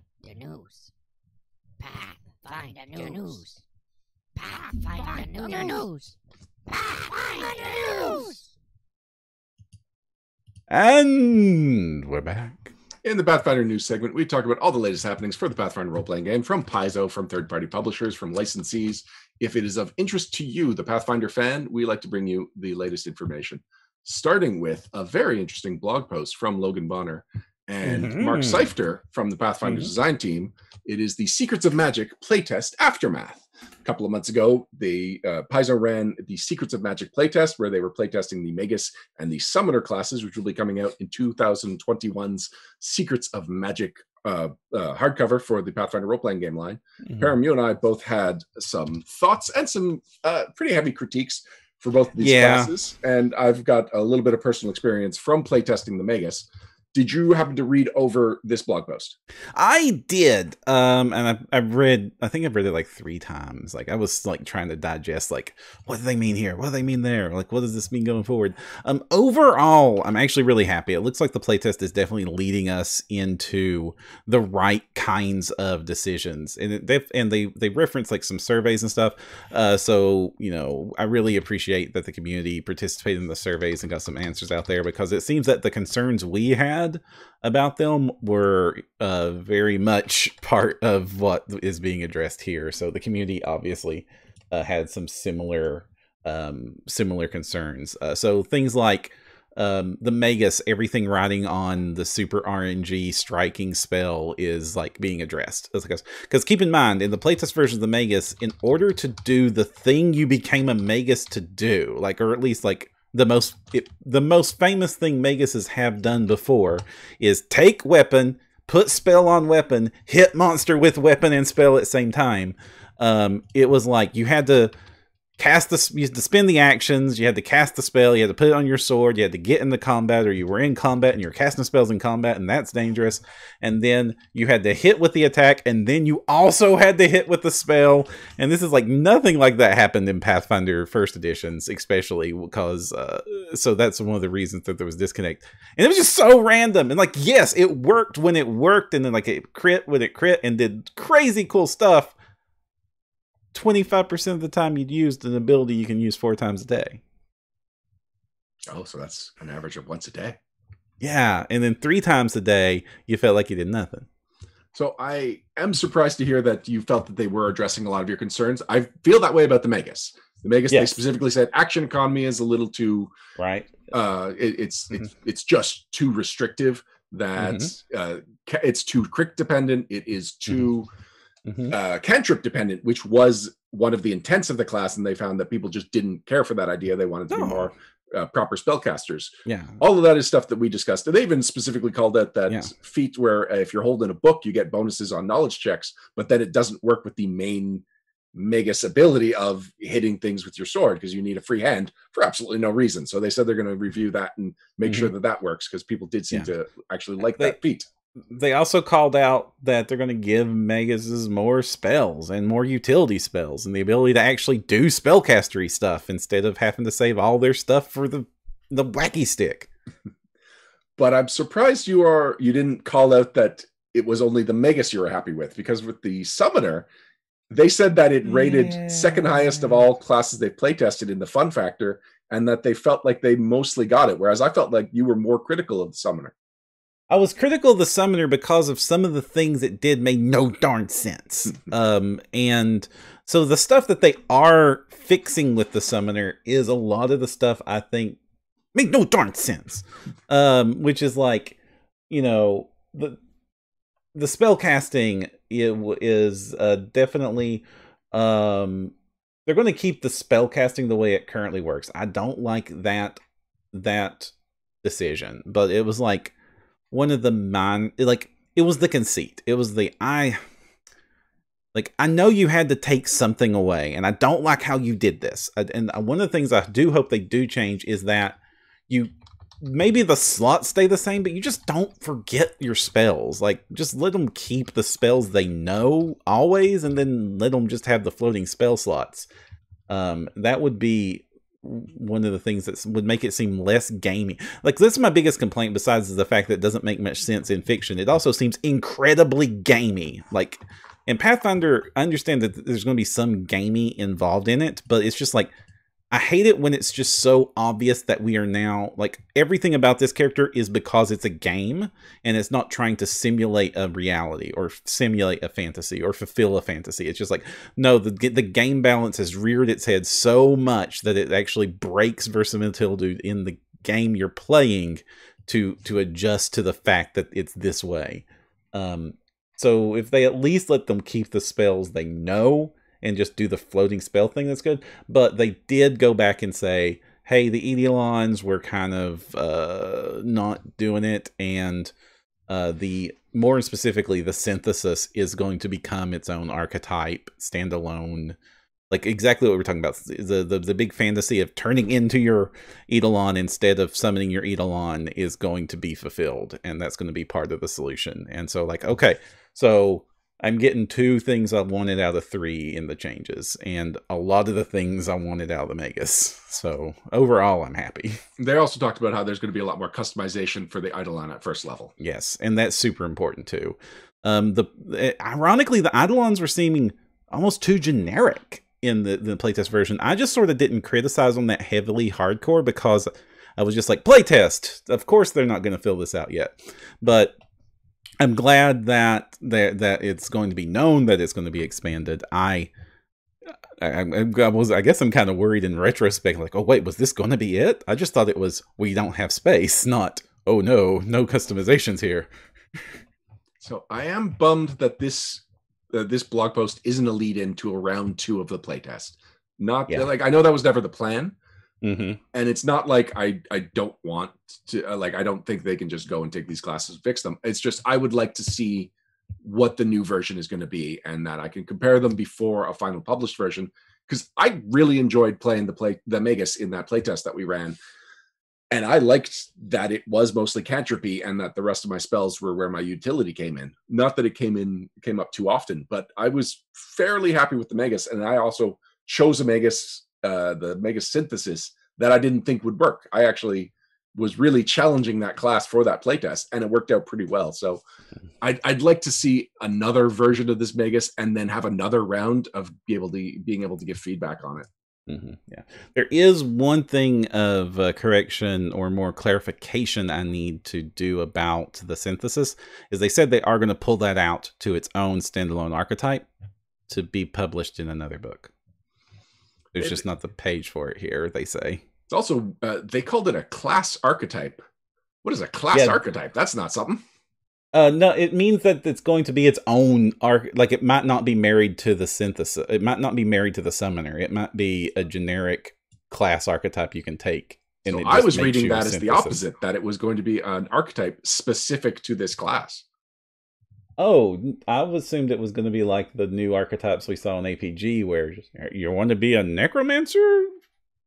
Pathfinder news. Pathfinder news. Pathfinder news. Pathfinder news. And we're back. In the Pathfinder news segment, we talk about all the latest happenings for the Pathfinder role-playing game, from Paizo, from third-party publishers, from licensees. If it is of interest to you, the Pathfinder fan, we like to bring you the latest information. starting with a very interesting blog post from Logan Bonner and Mark Seifter from the Pathfinder design team. It is the Secrets of Magic playtest aftermath. A couple of months ago, Paizo ran the Secrets of Magic playtest, where they were playtesting the Magus and the Summoner classes, which will be coming out in 2021's Secrets of Magic hardcover for the Pathfinder role-playing game line. Param, you and I both had some thoughts and some pretty heavy critiques for both of these classes, and I've got a little bit of personal experience from playtesting the Magus. Did you happen to read over this blog post? I did. And I've read, I think I've read it like 3 times. Like I was like trying to digest, like, what do they mean here? What do they mean there? Like, what does this mean going forward? Overall, I'm actually really happy. It looks like the playtest is definitely leading us into the right kinds of decisions. And they reference like some surveys and stuff. So, you know, I really appreciate that the community participated in the surveys and got some answers out there, because it seems that the concerns we had about them were very much part of what is being addressed here. So the community obviously had some similar concerns. So things like the Magus, everything riding on the super RNG striking spell is like being addressed. Because keep in mind, in the playtest version of the Magus, in order to do the thing you became a Magus to do, like, or at least like the most famous thing Maguses have done before is take weapon, put spell on weapon, hit monster with weapon and spell at the same time. It was like you had to you had to spend the actions, you had to cast the spell, you had to put it on your sword, you had to get into combat, or you were in combat and you're casting spells in combat, and that's dangerous. And then you had to hit with the attack, and then you also had to hit with the spell. And this is like nothing like that happened in Pathfinder first editions, especially because so that's one of the reasons that there was disconnect. And it was just so random. And like, yes, it worked when it worked, and then like it crit when it crit and did crazy cool stuff. 25% of the time you'd used an ability you can use 4 times a day. Oh, so that's an average of once a day. Yeah, and then 3 times a day you felt like you did nothing. So I am surprised to hear that you felt that they were addressing a lot of your concerns. I feel that way about the Magus. The Magus, yes. They specifically said action economy is a little too right. It's just too restrictive. That it's too crit dependent. It is too cantrip dependent, which was one of the intents of the class, and they found that people just didn't care for that idea. They wanted to be more proper spellcasters. Yeah, all of that is stuff that we discussed. And they even specifically called out that feat where if you're holding a book, you get bonuses on knowledge checks, but then it doesn't work with the main Magus ability of hitting things with your sword, because you need a free hand for absolutely no reason. So they said they're going to review that and make sure that that works, because people did seem to actually like that feat. They also called out that they're going to give Maguses more spells and more utility spells, and the ability to actually do spellcastery stuff instead of having to save all their stuff for the wacky stick. But I'm surprised you didn't call out that it was only the Magus you were happy with, because with the Summoner, they said that it rated second highest of all classes they've playtested in the fun factor, and that they felt like they mostly got it, whereas I felt like you were more critical of the Summoner. I was critical of the Summoner because of some of the things it did made no darn sense. And so the stuff that they are fixing with the Summoner is a lot of the stuff I think make no darn sense. Which is like, you know, the spell casting is definitely they're going to keep the spell casting the way it currently works. I don't like that decision, but it was like one of the it was the conceit. It was I know you had to take something away, and I don't like how you did this. And one of the things I do hope they do change is that maybe the slots stay the same, but you just don't forget your spells. Like, just let them keep the spells they know always, and then let them just have the floating spell slots. That would be one of the things that would make it seem less gamey. Like, this is my biggest complaint, besides the fact that it doesn't make much sense in fiction. It also seems incredibly gamey. Like, in Pathfinder, I understand that there's going to be some gamey involved in it, but it's just like, I hate it when it's just so obvious that we are now, like, everything about this character is because it's a game, and it's not trying to simulate a reality, or simulate a fantasy, or fulfill a fantasy. It's just like, no, the game balance has reared its head so much that it actually breaks verisimilitude in game you're playing to adjust to the fact that it's this way. So if they at least let them keep the spells they know and just do the floating spell thing, that's good. But they did go back and say, hey, the Eidolons were kind of not doing it, and the more specifically, the synthesis is going to become its own archetype, standalone. Like exactly what we're talking about, the big fantasy of turning into your Eidolon instead of summoning your Eidolon is going to be fulfilled, and that's going to be part of the solution. And so, like, okay, so I'm getting 2 things I wanted out of 3 in the changes, and a lot of the things I wanted out of the Magus. So overall, I'm happy. They also talked about how there's going to be a lot more customization for the Eidolon at first level. Yes, and that's super important too. Ironically, the Eidolons were seeming almost too generic in the playtest version. I just sort of didn't criticize them that heavily hardcore because I was just like, playtest. Of course, they're not going to fill this out yet, but I'm glad that it's going to be known that it's going to be expanded. I guess I'm kind of worried in retrospect, like, oh wait, was this going to be it? I just thought it was we don't have space, not oh no customizations here. So I am bummed that this blog post isn't a lead into a round 2 of the playtest. Not like I know that was never the plan, and it's not like I don't want to I don't think they can just go and take these classes and fix them. It's just I would like to see what the new version is going to be, and that I can compare them before a final published version, because I really enjoyed playing the Magus in that playtest that we ran. And I liked that it was mostly Cantropy and that the rest of my spells were where my utility came in. Not that it came up too often, but I was fairly happy with the Magus. And I also chose a Magus, the Magus Synthesis, that I didn't think would work. I actually was really challenging that class for that playtest, and it worked out pretty well. So I'd like to see another version of this Magus and then have another round of being able to give feedback on it. Yeah, there is one thing of correction or more clarification I need to do about the synthesis. Is they said they are going to pull that out to its own standalone archetype to be published in another book. There's just not the page for it here, they say. It's also, they called it a class archetype. What is a class archetype? That's not something. No, it means that it's going to be its own like it might not be married to the synthesis. It might not be married to the summoner. It might be a generic class archetype you can take. And so I was reading that as the opposite, that it was going to be an archetype specific to this class. Oh, I assumed it was going to be like the new archetypes we saw in APG, where you want to be a necromancer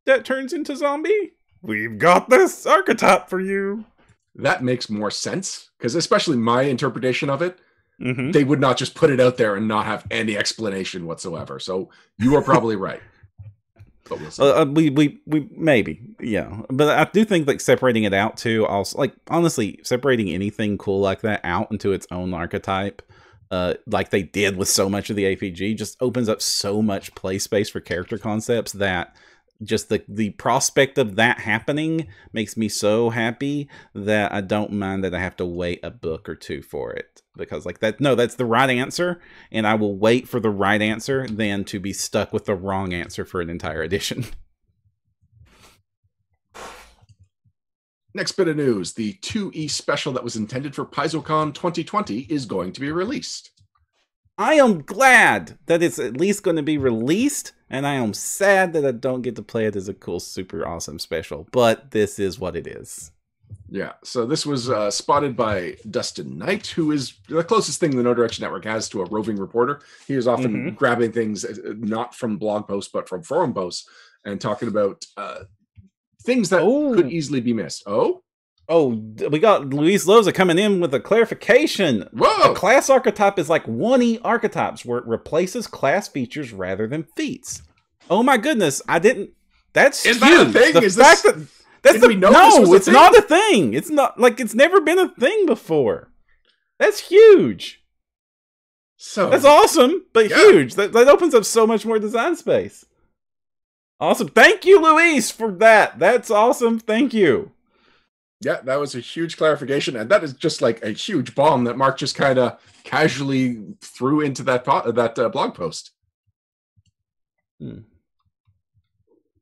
that turns into zombie? We've got this archetype for you. That makes more sense, because especially my interpretation of it, they would not just put it out there and not have any explanation whatsoever. So you are probably right. But we'll see. We maybe, yeah. But I do think like separating it out too, also like honestly, separating anything cool like that out into its own archetype, like they did with so much of the APG, just opens up so much play space for character concepts that just the prospect of that happening makes me so happy that I don't mind that I have to wait a book or 2 for it, because like that's the right answer, and I will wait for the right answer than to be stuck with the wrong answer for an entire edition. Next bit of news, the 2E special that was intended for PaizoCon 2020 is going to be released. I am glad that it's at least going to be released, and I am sad that I don't get to play it as a cool, super awesome special, but this is what it is. Yeah, so this was spotted by Dustin Knight, who is the closest thing the No Direction Network has to a roving reporter. He is often grabbing things not from blog posts, but from forum posts, and talking about things that could easily be missed. Oh, we got Luis Loza coming in with a clarification. Whoa! A class archetype is like 1E archetypes, where it replaces class features rather than feats. Oh my goodness, I didn't... That's is huge. That a thing? The is fact this... that... That's Did we know no, this was a it's thing? not a thing. It's not like it's never been a thing before. That's huge. So that's awesome, but huge. That opens up so much more design space. Awesome. Thank you, Luis, for that. That's awesome. Thank you. Yeah, that was a huge clarification, and that is just like a huge bomb that Mark just kind of casually threw into that blog post.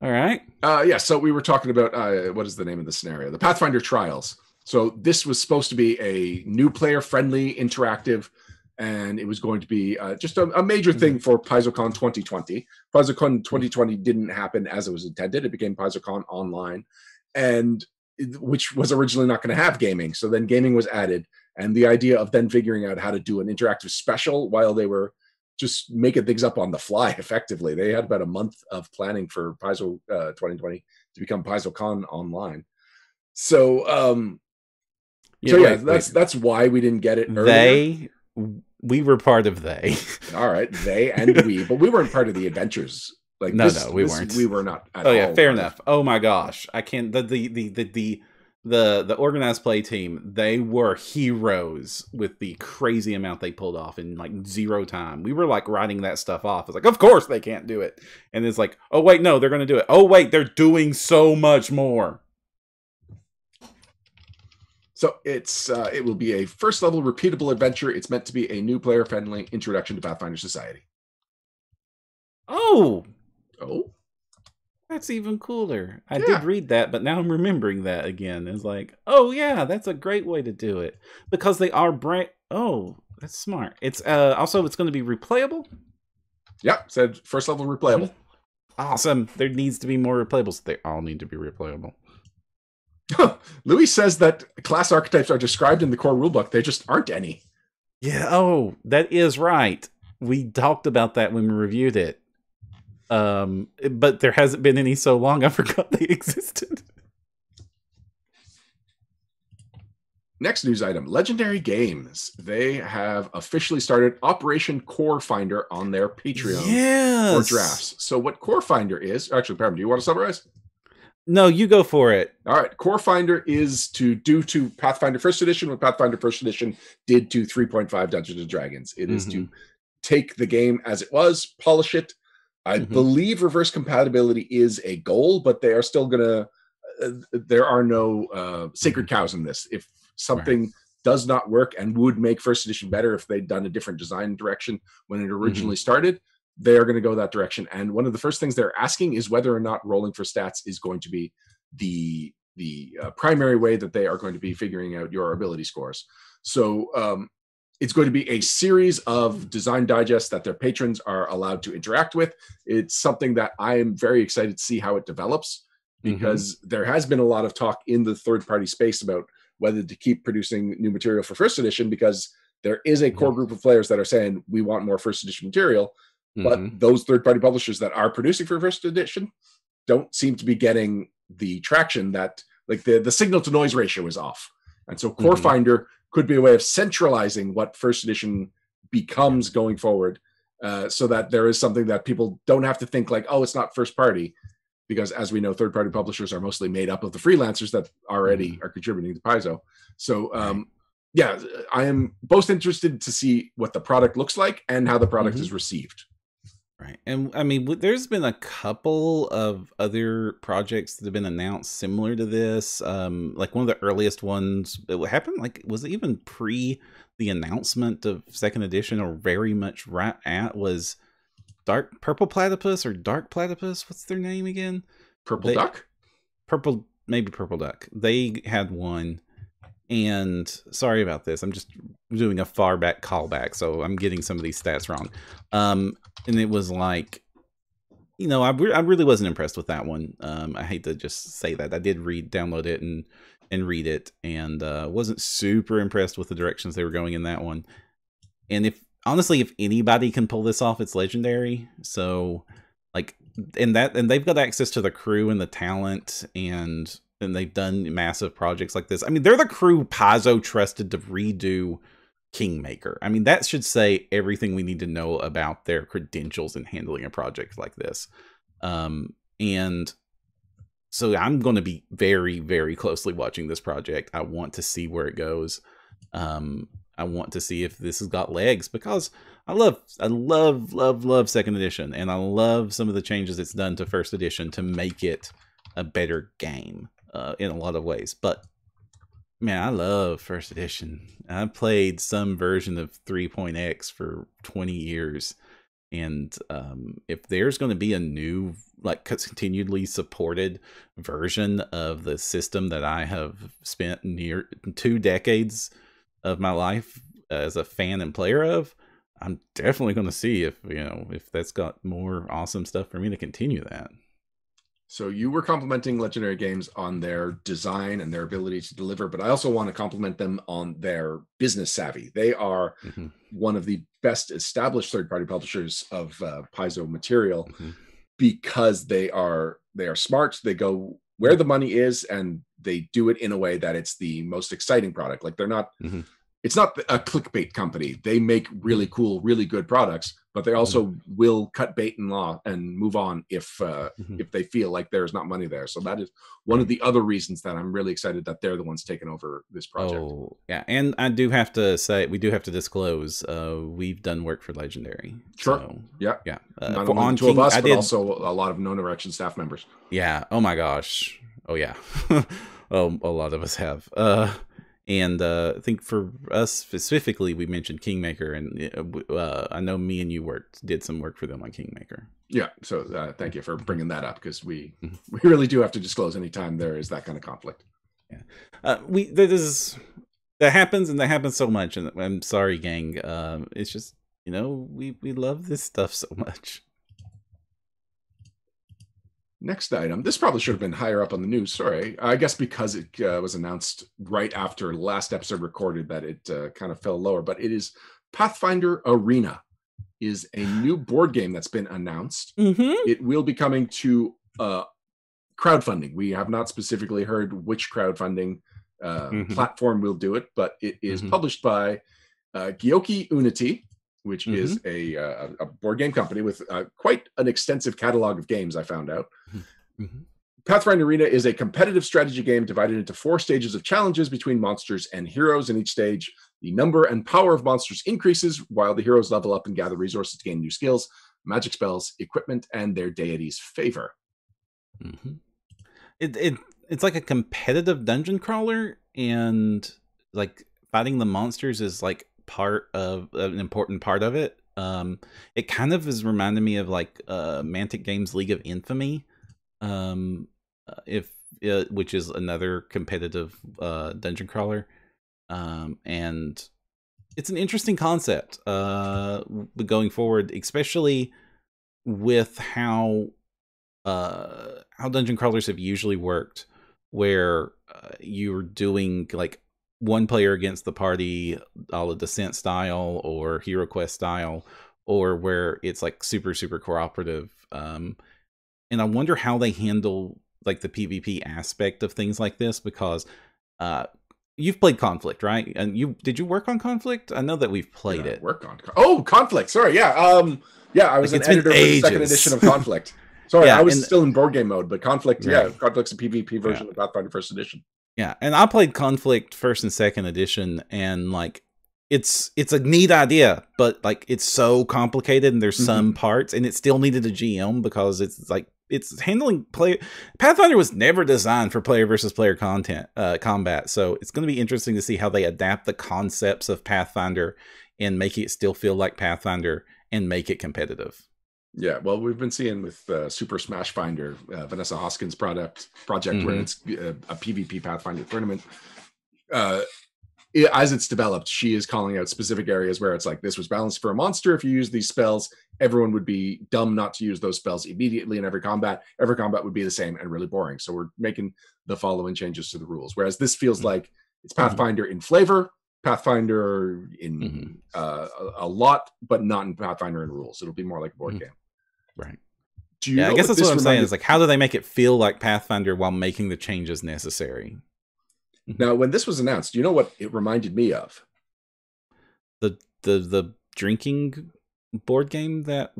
All right. Yeah, so we were talking about what is the name of the scenario? The Pathfinder Trials. So this was supposed to be a new player-friendly, interactive, and it was going to be just a major thing for PaizoCon 2020. PaizoCon 2020 didn't happen as it was intended. It became PaizoCon Online, and which was originally not going to have gaming. So then gaming was added, and the idea of then figuring out how to do an interactive special while they were just making things up on the fly effectively. They had about a month of planning for Paizo 2020 to become PaizoCon Online. So, that's why we didn't get it earlier. We were part of they. All right, they and we, but we weren't part of the adventures. Like no, we weren't. We were not. At all fair enough. Oh my gosh, I can't. The organized play team, they were heroes with the crazy amount they pulled off in like 0 time. We were like writing that stuff off. It's like, of course they can't do it. And it's like, oh wait, no, they're going to do it. Oh wait, they're doing so much more. So it will be a first level repeatable adventure. It's meant to be a new player friendly introduction to Pathfinder Society. Oh, that's even cooler. I did read that, but now I'm remembering that again. It's like, oh yeah, that's a great way to do it because they are Oh, that's smart. It's also it's going to be replayable. Yep, said first level replayable. Awesome. There needs to be more replayables. They all need to be replayable. Louis says that class archetypes are described in the core rulebook. There just aren't any. Yeah. Oh, that is right. We talked about that when we reviewed it. But there hasn't been any so long I forgot they existed. Next news item, Legendary Games. They have officially started Operation Core Finder on their Patreon for drafts. So what Core Finder is, actually, Pam, do you want to summarize? No, you go for it. All right. Core Finder is to do to Pathfinder First Edition what Pathfinder First Edition did to 3.5 Dungeons & Dragons. It is to take the game as it was, polish it. I believe reverse compatibility is a goal, but they are still going to, there are no sacred cows in this. If something does not work and would make First Edition better if they'd done a different design direction when it originally started, they are going to go that direction. And one of the first things they're asking is whether or not rolling for stats is going to be the primary way that they are going to be figuring out your ability scores. So it's going to be a series of design digests that their patrons are allowed to interact with. It's something that I am very excited to see how it develops, because there has been a lot of talk in the third-party space about whether to keep producing new material for First Edition, because there is a core group of players that are saying, we want more First Edition material. But those third-party publishers that are producing for First Edition don't seem to be getting the traction that, like, the signal-to-noise ratio is off. And so Core Finder could be a way of centralizing what First Edition becomes going forward, so that there is something that people don't have to think like, oh, it's not first-party, because as we know, third-party publishers are mostly made up of the freelancers that already are contributing to Paizo. So, yeah, I am both interested to see what the product looks like and how the product is received. Right. And I mean, there's been a couple of other projects that have been announced similar to this. Like one of the earliest ones, it happened, like, was it even pre the announcement of second edition, or very much right at, was Purple Platypus or Dark Platypus? What's their name again? Duck? Maybe Purple Duck. They had one. And sorry about this. I'm just doing a far back callback, so I'm getting some of these stats wrong. And it was like, you know, I really wasn't impressed with that one. I hate to just say that. I did download it and read it, and wasn't super impressed with the directions they were going in that one. And honestly, if anybody can pull this off, it's Legendary. So, like, and they've got access to the crew and the talent, and they've done massive projects like this. I mean, they're the crew Paizo trusted to redo Kingmaker. I mean, that should say everything we need to know about their credentials in handling a project like this. And so I'm going to be very, very closely watching this project. I want to see where it goes. I want to see if this has got legs, because I love second edition, and I love some of the changes it's done to first edition to make it a better game. In a lot of ways, but man, I love first edition. I played some version of 3.x for 20 years, And if there's going to be a new, like, continually supported version of the system that I have spent near 2 decades of my life as a fan and player of, I'm definitely going to see if, if that's got more awesome stuff for me to continue that. So you were complimenting Legendary Games on their design and their ability to deliver, but I also want to compliment them on their business savvy. They are one of the best established third-party publishers of Paizo material because they are smart. They go where the money is, and they do it in a way that it's the most exciting product. Like, they're not. It's not a clickbait company. They make really cool, really good products, but they also will cut bait and move on if they feel like there's not money there. So that is one of the other reasons that I'm really excited that they're the ones taking over this project. Oh, yeah. And I do have to say, we do have to disclose, we've done work for Legendary. Sure. So, yeah. Not only two of us, but also a lot of No Direction staff members. Yeah. Oh my gosh. Oh yeah. Oh, a lot of us have. And I think for us specifically, we mentioned Kingmaker, and I know me and you did some work for them on Kingmaker. Yeah, so thank you for bringing that up, because we really do have to disclose anytime there is that kind of conflict. Yeah, that happens, and that happens so much. And I'm sorry, gang. It's just, we love this stuff so much. Next item. This probably should have been higher up on the news. Sorry. I guess because it was announced right after last episode recorded that it kind of fell lower. But it is Pathfinder Arena is a new board game that's been announced. It will be coming to crowdfunding. We have not specifically heard which crowdfunding platform will do it, but it is published by Gyoki Unity, which is a board game company with quite an extensive catalog of games, I found out. Pathfinder Arena is a competitive strategy game divided into 4 stages of challenges between monsters and heroes. In each stage, the number and power of monsters increases while the heroes level up and gather resources to gain new skills, magic spells, equipment, and their deity's favor. It's like a competitive dungeon crawler, and like fighting the monsters is like an important part of it. It kind of is reminding me of like Mantic Games' League of Infamy, which is another competitive dungeon crawler, and it's an interesting concept going forward, especially with how dungeon crawlers have usually worked, where you're doing like one player against the party, a la Descent style or Hero Quest style, or where it's like super, super cooperative. And I wonder how they handle like the PvP aspect of things like this, because you've played Conflict, right? And did you work on Conflict? I know that we've played it. Work on Conflict. Sorry, yeah. I was an editor for the second edition of Conflict. Sorry, I was still in board game mode, but Conflict, Conflict's a PvP version of Pathfinder First Edition. Yeah, and I played Conflict First and Second Edition, and like it's a neat idea, but like it's so complicated, and there's some parts, and it still needed a GM because it's handling player. Pathfinder was never designed for player versus player combat, so it's going to be interesting to see how they adapt the concepts of Pathfinder and make it still feel like Pathfinder and make it competitive. Yeah, well, we've been seeing with Super Smash Finder, Vanessa Hoskins' project, where it's a PvP Pathfinder tournament. As it's developed, she is calling out specific areas where it's like, this was balanced for a monster. If you use these spells, everyone would be dumb not to use those spells immediately in every combat. Every combat would be the same and really boring. So we're making the following changes to the rules. Whereas this feels like it's Pathfinder in flavor, Pathfinder in a lot, but not in Pathfinder in rules. It'll be more like a board game. Right. I guess that's what I'm saying. Is like, how do they make it feel like Pathfinder while making the changes necessary? Now, when this was announced, do you know what it reminded me of? The drinking board game that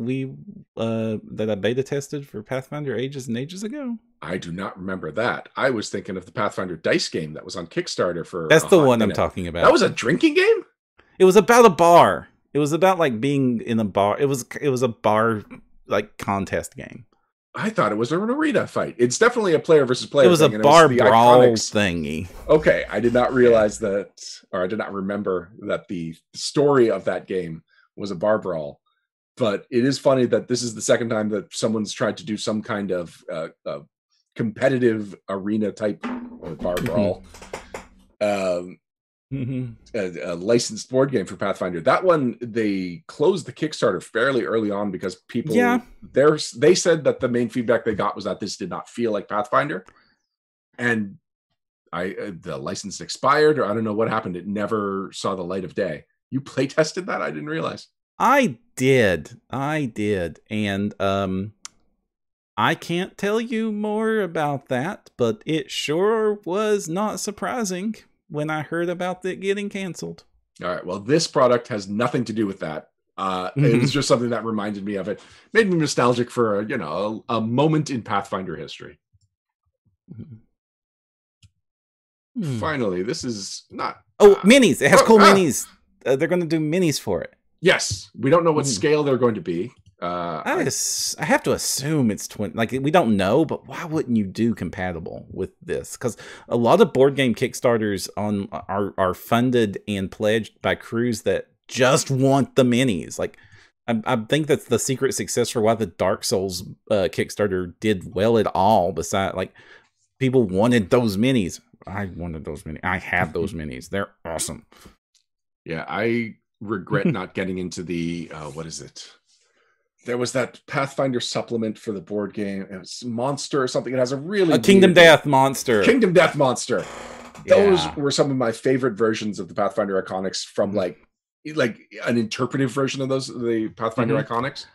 I beta tested for Pathfinder ages and ages ago. I do not remember that. I was thinking of the Pathfinder dice game that was on Kickstarter for. That's the one I'm talking about. That was a drinking game? It was about a bar. It was about like being in a bar. It was a bar like contest game. I thought it was an arena fight. It's definitely a player versus player. It was thing, a bar brawl thingy. Okay, I did not realize that, or I did not remember that the story of that game was a bar brawl. But it is funny that this is the second time that someone's tried to do some kind of competitive arena type bar brawl. A licensed board game for Pathfinder. That one, they closed the Kickstarter fairly early on because people, they said that the main feedback they got was that this did not feel like Pathfinder, and the license expired, or I don't know what happened. It never saw the light of day. You play tested that? I didn't realize. I did, and I can't tell you more about that, but it sure was not surprising when I heard about it getting canceled. All right. Well, this product has nothing to do with that. It was just something that reminded me of it. Made me nostalgic for a moment in Pathfinder history. Finally, this is not. Minis! It has cool minis. They're going to do minis for it. Yes, we don't know what scale they're going to be. I have to assume it's like we don't know, but why wouldn't you do compatible with this? Because a lot of board game Kickstarters are funded and pledged by crews that just want the minis. Like I think that's the secret success for why the Dark Souls Kickstarter did well at all. Besides, like people wanted those minis. I wanted those minis. I have those minis. They're awesome. Yeah, I regret not getting into the what is it? There was that Pathfinder supplement for the board game. It was Monster or something. It has a really Kingdom Death Monster. Kingdom Death Monster. Those were some of my favorite versions of the Pathfinder Iconics from like an interpretive version of the Pathfinder Iconics.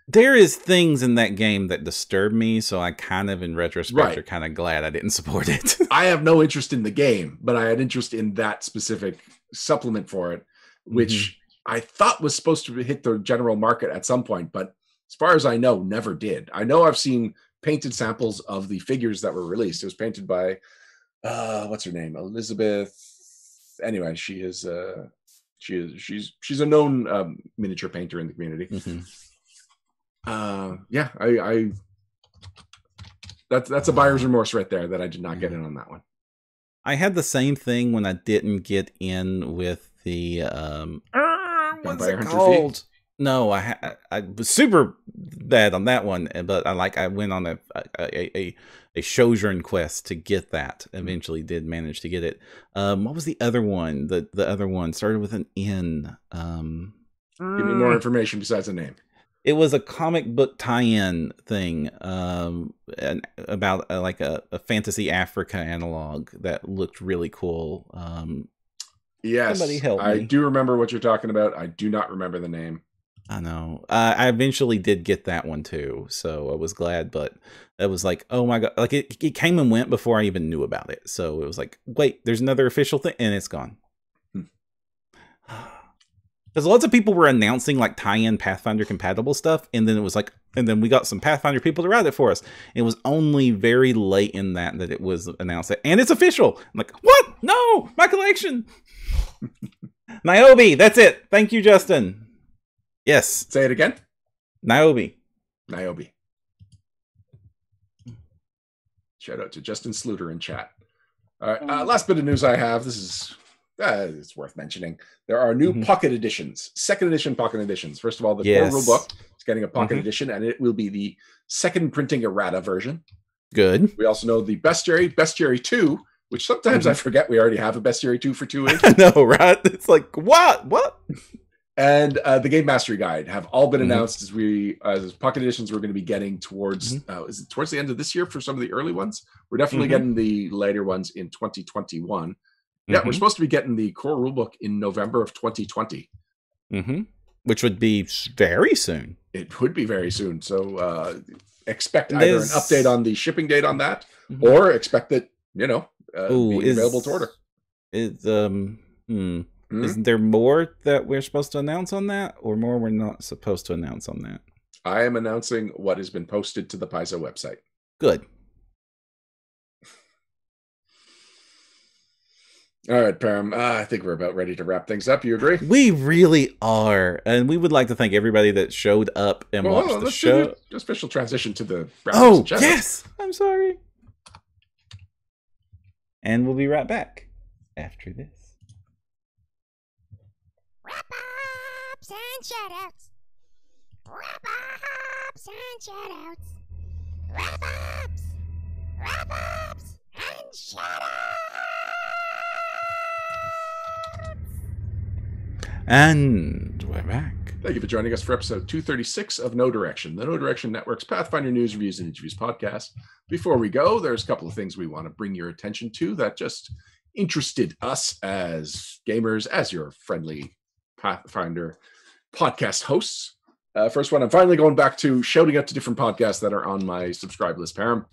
There is things in that game that disturb me, so I kind of, in retrospect, are kind of glad I didn't support it. I have no interest in the game, but I had interest in that specific supplement for it, which I thought was supposed to hit the general market at some point, but as far as I know, never did. I know I've seen painted samples of the figures that were released. It was painted by, what's her name? Elizabeth. Anyway, she's a known miniature painter in the community. That's a buyer's remorse right there that I did not get in on that one. I had the same thing when I didn't get in with the what's it called? No, I was super bad on that one, but I went on a Shojern quest to get that. Eventually, did manage to get it. What was the other one? The other one started with an N. Give me more information besides a name. It was a comic book tie-in thing about a fantasy Africa analog that looked really cool. Yes, somebody help me. I do remember what you're talking about. I do not remember the name. I know. I eventually did get that one too, so I was glad. But it was like, oh my god! Like it came and went before I even knew about it. So it was like, wait, there's another official thing, and it's gone. Because lots of people were announcing like tie-in Pathfinder compatible stuff, and then it was like, and then we got some Pathfinder people to write it for us. It was only very late in that it was announced that, and it's official. I'm like, what? No, my collection. Niobe, that's it. Thank you, Justin. Yes. Say it again. Niobe. Shout out to Justin Sluter in chat. All right. Last bit of news I have. This is it's worth mentioning. There are new pocket editions, second edition pocket editions. First of all, the core rulebook is getting a pocket edition, and it will be the second printing errata version. Good. We also know the Bestiary 2, which sometimes I forget we already have a Bestiary 2 for 2E. I know, right? It's like, what? And the Game Mastery Guide have all been announced as pocket editions we're going to be getting towards, is it towards the end of this year for some of the early ones? We're definitely getting the later ones in 2021. Yeah, we're supposed to be getting the core rulebook in November of 2020. Which would be very soon. It would be very soon. So expect either an update on the shipping date on that, or expect that, being available to order. Is there more that we're supposed to announce on that, or more we're not supposed to announce on that? I am announcing what has been posted to the Paizo website. Good. All right, Param. I think we're about ready to wrap things up. You agree? We really are. And we would like to thank everybody that showed up and watched the show. A special transition to the... Oh, yes! I'm sorry. And we'll be right back after this. Wrap-ups and shout-outs. Wrap-ups and shoutouts. Wrap-ups! Wrap-ups! And shoutouts! And we're back. Thank you for joining us for episode 236 of No Direction, the No Direction Network's Pathfinder News, Reviews, and Interviews podcast. Before we go, there's a couple of things we want to bring your attention to that just interested us as gamers, as your friendly Pathfinder podcast hosts. First one, I'm finally going back to shouting out to different podcasts that are on my subscribe list, Param.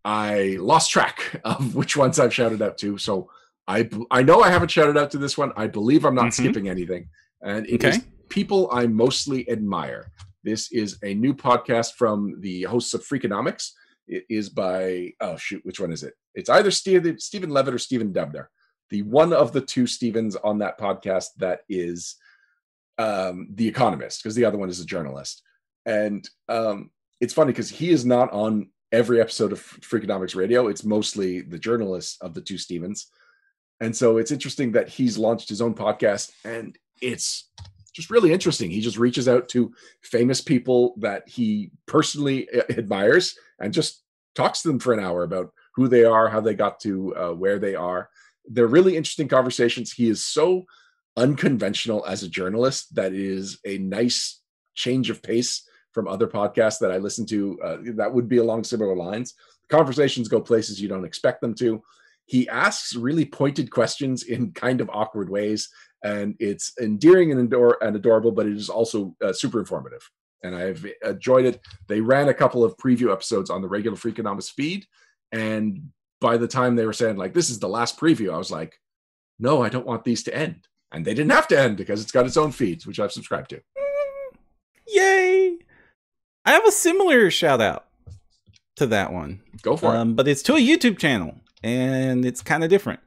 I lost track of which ones I've shouted out to, so I know I haven't shouted out to this one. I believe I'm not skipping anything. And it is people I mostly admire. This is a new podcast from the hosts of Freakonomics. It is by, which one is it? It's either Stephen Levitt or Stephen Dubner. The one of the two Stevens on that podcast that is The Economist, because the other one is a journalist. And it's funny because he is not on every episode of Freakonomics Radio. It's mostly the journalists of the two Stevens. And so it's interesting that he's launched his own podcast, and it's just really interesting. He just reaches out to famous people that he personally admires and just talks to them for an hour about who they are, how they got to where they are. They're really interesting conversations. He is so unconventional as a journalist that is a nice change of pace from other podcasts that I listen to that would be along similar lines. The conversations go places you don't expect them to. He asks really pointed questions in kind of awkward ways, and it's endearing and adorable, but it is also super informative. And I've enjoyed it. They ran a couple of preview episodes on the regular Freakonomics feed, and by the time they were saying, like, this is the last preview, I was like, no, I don't want these to end. And they didn't have to end because it's got its own feeds, which I've subscribed to. Yay! I have a similar shout out to that one. Go for it. But it's to a YouTube channel, and it's kind of different.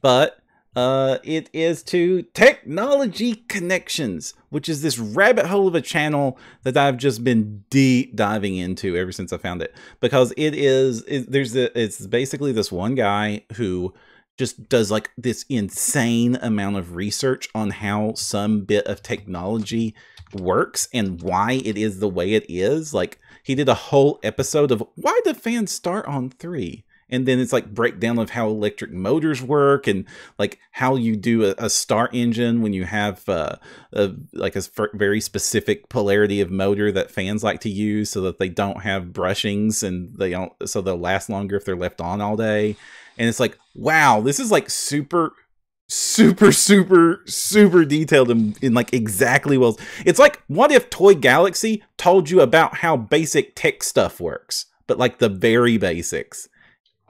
But it is to Technology Connections, which is this rabbit hole of a channel that I've just been deep diving into ever since I found it. Because it's basically this one guy who just does like this insane amount of research on how some bit of technology works and why it is the way it is. Like, he did a whole episode of why do fans start on 3? And then it's like breakdown of how electric motors work and like how you do a start engine when you have a very specific polarity of motor that fans like to use so that they don't have brushings and so they'll last longer if they're left on all day. And it's like, wow, this is like super detailed in like exactly well. It's like, what if Toy Galaxy told you about how basic tech stuff works, but like the very basics.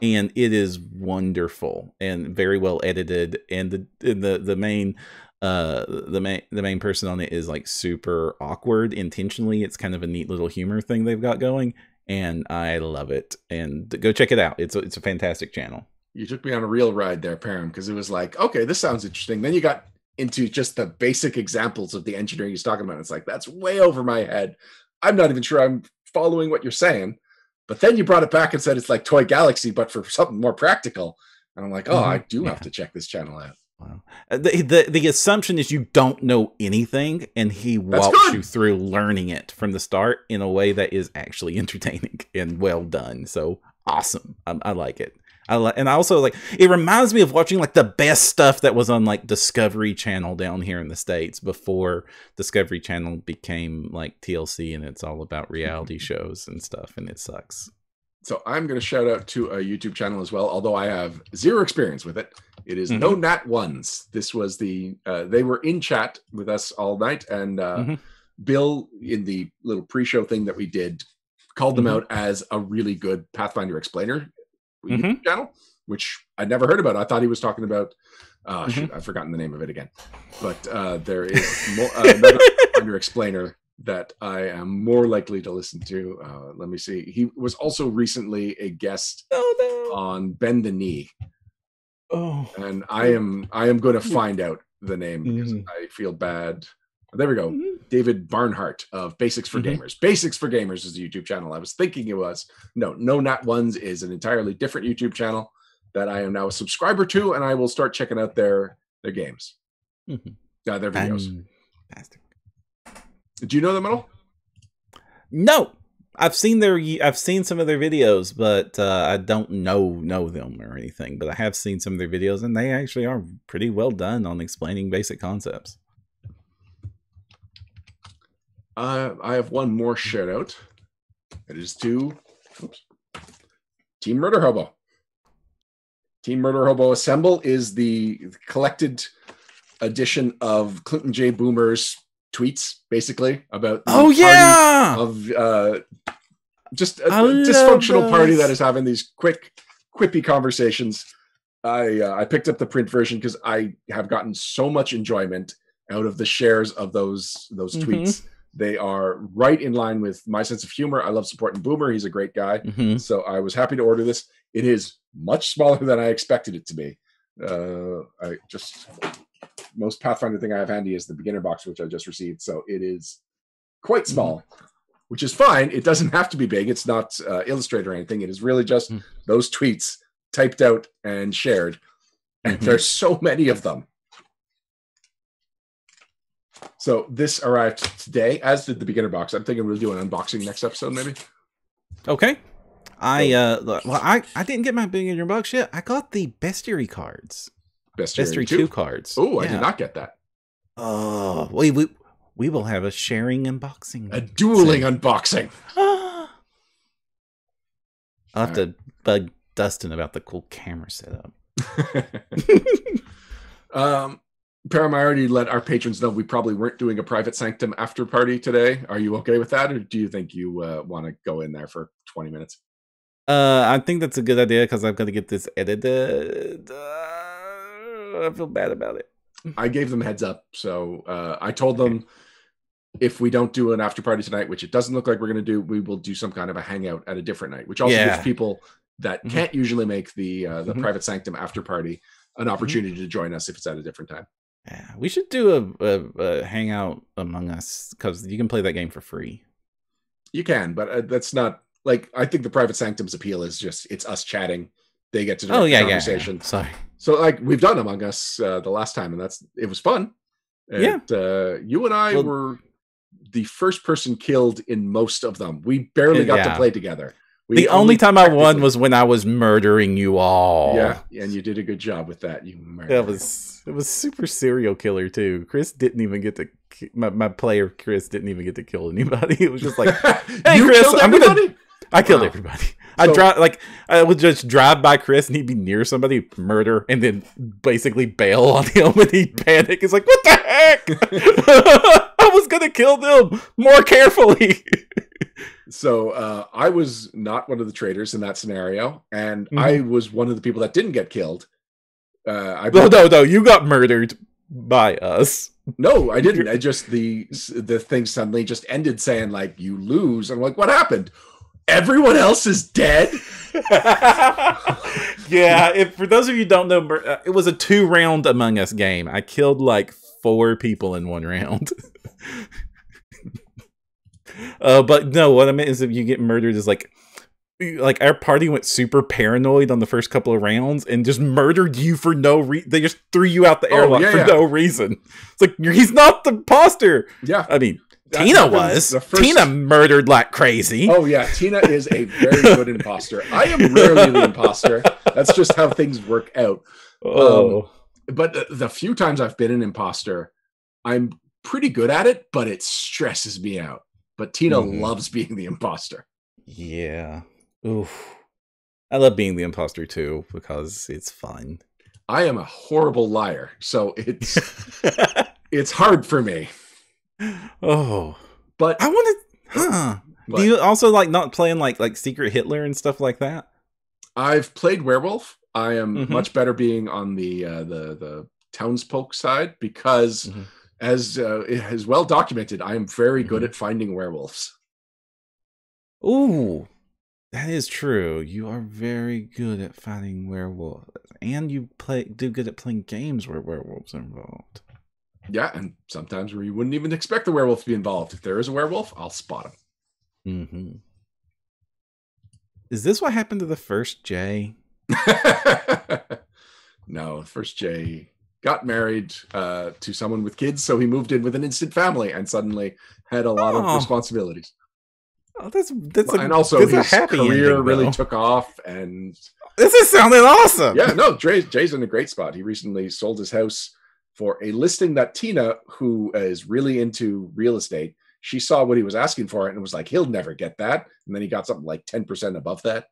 And it is wonderful and very well edited. And the main person on it is like super awkward intentionally. It's kind of a neat little humor thing they've got going, and I love it. And go check it out. It's a fantastic channel. You took me on a real ride there, Param, because it was like, okay, this sounds interesting. Then you got into just the basic examples of the engineering he's talking about. It's like, that's way over my head. I'm not even sure I'm following what you're saying. But then you brought it back and said it's like Toy Galaxy, but for something more practical. And I'm like, oh, I do have to check this channel out. Wow. The assumption is you don't know anything, and he walks you through learning it from the start in a way that is actually entertaining and well done. So awesome. I like it. And I also like, it reminds me of watching like the best stuff that was on like Discovery Channel down here in the States before Discovery Channel became like TLC and it's all about reality shows and stuff, and it sucks. So I'm going to shout out to a YouTube channel as well, although I have zero experience with it. It is No Nat Ones. This was they were in chat with us all night, and Bill, in the little pre-show thing that we did, called them out as a really good Pathfinder explainer YouTube channel, which I'd never heard about. I thought he was talking about shoot, I've forgotten the name of it again, but there is another Pathfinder explainer that I am more likely to listen to. Let me see. He was also recently a guest on Bend the Knee. And I am going to find out the name because I feel bad. There we go. David Barnhart of Basics for Gamers. Basics for Gamers is a YouTube channel. I was thinking it was. No Nat Ones is an entirely different YouTube channel that I am now a subscriber to, and I will start checking out their games. Their videos. Fantastic. Do you know them at all? No, I've seen some of their videos, but I don't know them or anything. But I have seen some of their videos, and they actually are pretty well done on explaining basic concepts. I have one more shout out. It is to Team Murder Hobo. Team Murder Hobo Assemble is the collected edition of Clinton J. Boomer's tweets, basically, about the party of just a dysfunctional party that is having these quick, quippy conversations. I picked up the print version because I have gotten so much enjoyment out of the shares of those tweets. They are right in line with my sense of humor. I love supporting Boomer. He's a great guy. So I was happy to order this. It is much smaller than I expected it to be. Most Pathfinder thing I have handy is the beginner box, which I just received. So it is quite small, which is fine. It doesn't have to be big. It's not illustrated or anything. It is really just those tweets typed out and shared. And there's so many of them. So this arrived today, as did the beginner box. I'm thinking we'll do an unboxing next episode, maybe. Okay. I didn't get my beginner box yet. I got the bestiary cards. Bestiary 2 cards. Oh, I did not get that. Oh, we will have a sharing unboxing. A dueling unboxing. I'll have to bug Dustin about the cool camera setup. Param, I already let our patrons know we probably weren't doing a private sanctum after party today. Are you okay with that, or do you think you want to go in there for 20 minutes? I think that's a good idea because I've got to get this edited. I feel bad about it. I gave them heads up, so I told them if we don't do an after party tonight, which it doesn't look like we're going to do, we will do some kind of a hangout at a different night, which also gives people that can't usually make the private sanctum after party an opportunity to join us if it's at a different time. Yeah, we should do a hangout among us because you can play that game for free. You can, but that's not like, I think the private sanctum's appeal is just it's us chatting. They get to direct the conversation. Yeah. Sorry. So like we've done Among Us the last time, and it was fun. And, you and I were the first person killed in most of them. We barely got to play together. The only time I won was when I was murdering you all. Yeah, and you did a good job with that. You murdered. It was super serial killer too. Chris didn't even get to my player. Chris didn't even get to kill anybody. It was just like, hey, you Chris, killed everybody? I killed everybody. I would just drive by Chris and he'd be near somebody, murder, and then basically bail on him and he'd panic. It's like, what the heck? I was gonna kill them more carefully. So I was not one of the traitors in that scenario, and I was one of the people that didn't get killed. No, you got murdered by us. No, I didn't. I just the thing suddenly just ended saying like you lose. I'm like, what happened? Everyone else is dead. Yeah, for those of you who don't know, it was a 2-round Among Us game. I killed like 4 people in 1 round. But no, what I meant is if you get murdered is like our party went super paranoid on the first couple of rounds and just murdered you for no reason. They just threw you out the airlock for no reason. It's like, he's not the imposter. Yeah. I mean, Tina was. Tina murdered like crazy. Oh yeah, Tina is a very good imposter. I am rarely the imposter. That's just how things work out. But the few times I've been an imposter, I'm pretty good at it, but it stresses me out. But Tina loves being the imposter. Yeah. Oof. I love being the imposter too because it's fun. I am a horrible liar, so it's hard for me. Oh, but I want to. Do you also like not playing like Secret Hitler and stuff like that? I've played Werewolf. I am much better being on the townsfolk side because, as it is well documented, I am very good at finding werewolves. Ooh, that is true. You are very good at finding werewolves, and you do good at playing games where werewolves are involved. Yeah, and sometimes where you wouldn't even expect the werewolf to be involved. If there is a werewolf, I'll spot him. Is this what happened to the first Jay? No, first Jay got married to someone with kids, so he moved in with an instant family and suddenly had a lot of responsibilities. Oh, that's and also that's a his happy career ending, really though. took off, and This is sounding awesome. yeah, no, Jay's in a great spot. He recently sold his house for a listing that Tina, who is really into real estate, she saw what he was asking for it and was like, he'll never get that. And then he got something like 10% above that.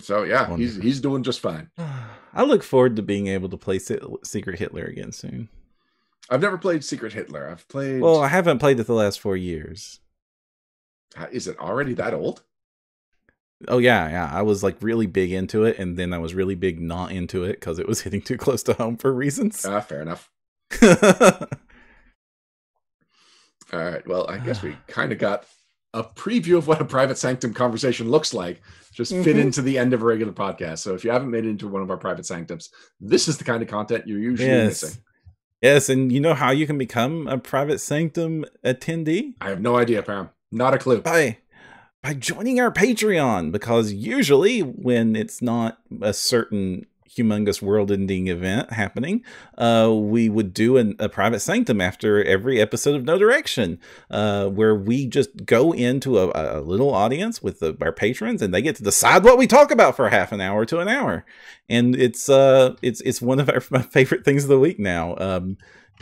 So yeah, Wonderful. he's doing just fine. I look forward to being able to play Secret Hitler again soon. I've never played Secret Hitler. I've played. Well, I haven't played it the last 4 years. Is it already that old? Oh yeah. I was like really big into it, and then I was really big not into it because it was hitting too close to home for reasons. Fair enough. All right. Well, I guess we kind of got a preview of what a private sanctum conversation looks like. Just fit into the end of a regular podcast. So if you haven't made it into one of our private sanctums, this is the kind of content you're usually missing. Yes, and you know how you can become a private sanctum attendee? I have no idea, Pam. Not a clue. By joining our Patreon, because usually when it's not a certain humongous world-ending event happening, we would do a private sanctum after every episode of No Direction, where we just go into a little audience with our patrons, and they get to decide what we talk about for half an hour to an hour, and it's one of my favorite things of the week now.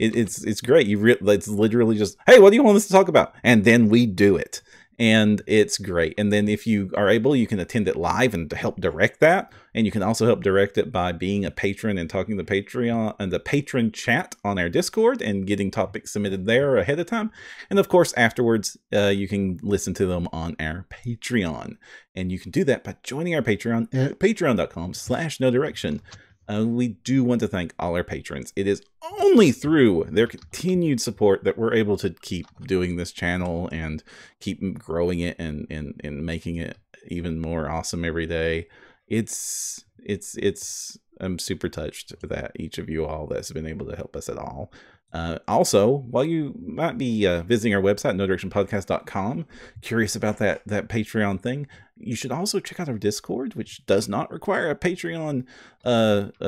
It's great. It's literally just, hey, what do you want us to talk about? And then we do it. And it's great. And then if you are able, you can attend it live and to help direct that. And you can also help direct it by being a patron and talking to Patreon and the patron chat on our Discord and getting topics submitted there ahead of time. And of course, afterwards, you can listen to them on our Patreon. And you can do that by joining our Patreon at patreon.com/no direction. We do want to thank all our patrons. It is only through their continued support that we're able to keep doing this channel and keep growing it and making it even more awesome every day. I'm super touched that each of you all that's been able to help us at all. Also, while you might be visiting our website, nodirectionpodcast.com, curious about that Patreon thing, you should also check out our Discord, which does not require a Patreon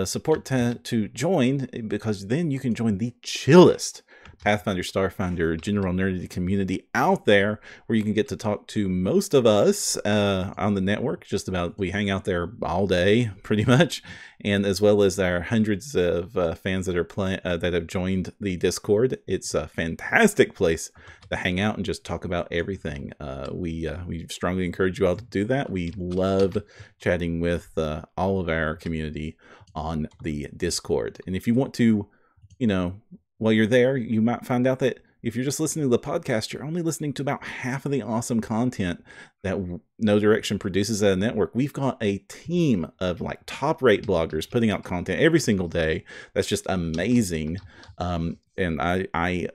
support to join, because then you can join the chillest Pathfinder, Starfinder, general nerdity community out there, where you can get to talk to most of us on the network. Just about, we hang out there all day, pretty much, and as well as our hundreds of fans that are that have joined the Discord. It's a fantastic place to hang out and just talk about everything. We strongly encourage you all to do that. We love chatting with all of our community on the Discord. And if you want to, while you're there, you might find out that if you're just listening to the podcast, you're only listening to about half of the awesome content that No Direction produces at a network. We've got a team of like top-rate bloggers putting out content every single day. That's just amazing. And I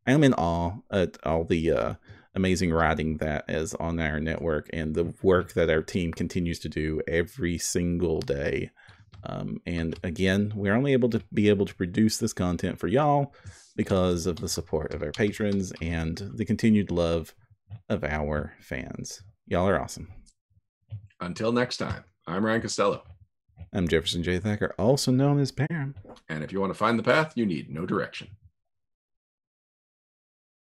am in awe at all the amazing writing that is on our network and the work that our team continues to do every single day. And again, we're only able to produce this content for y'all because of the support of our patrons and the continued love of our fans. Y'all are awesome. Until next time, I'm Ryan Costello. I'm Jefferson J. Thacker, also known as Pam. And if you want to find the path, you need no direction.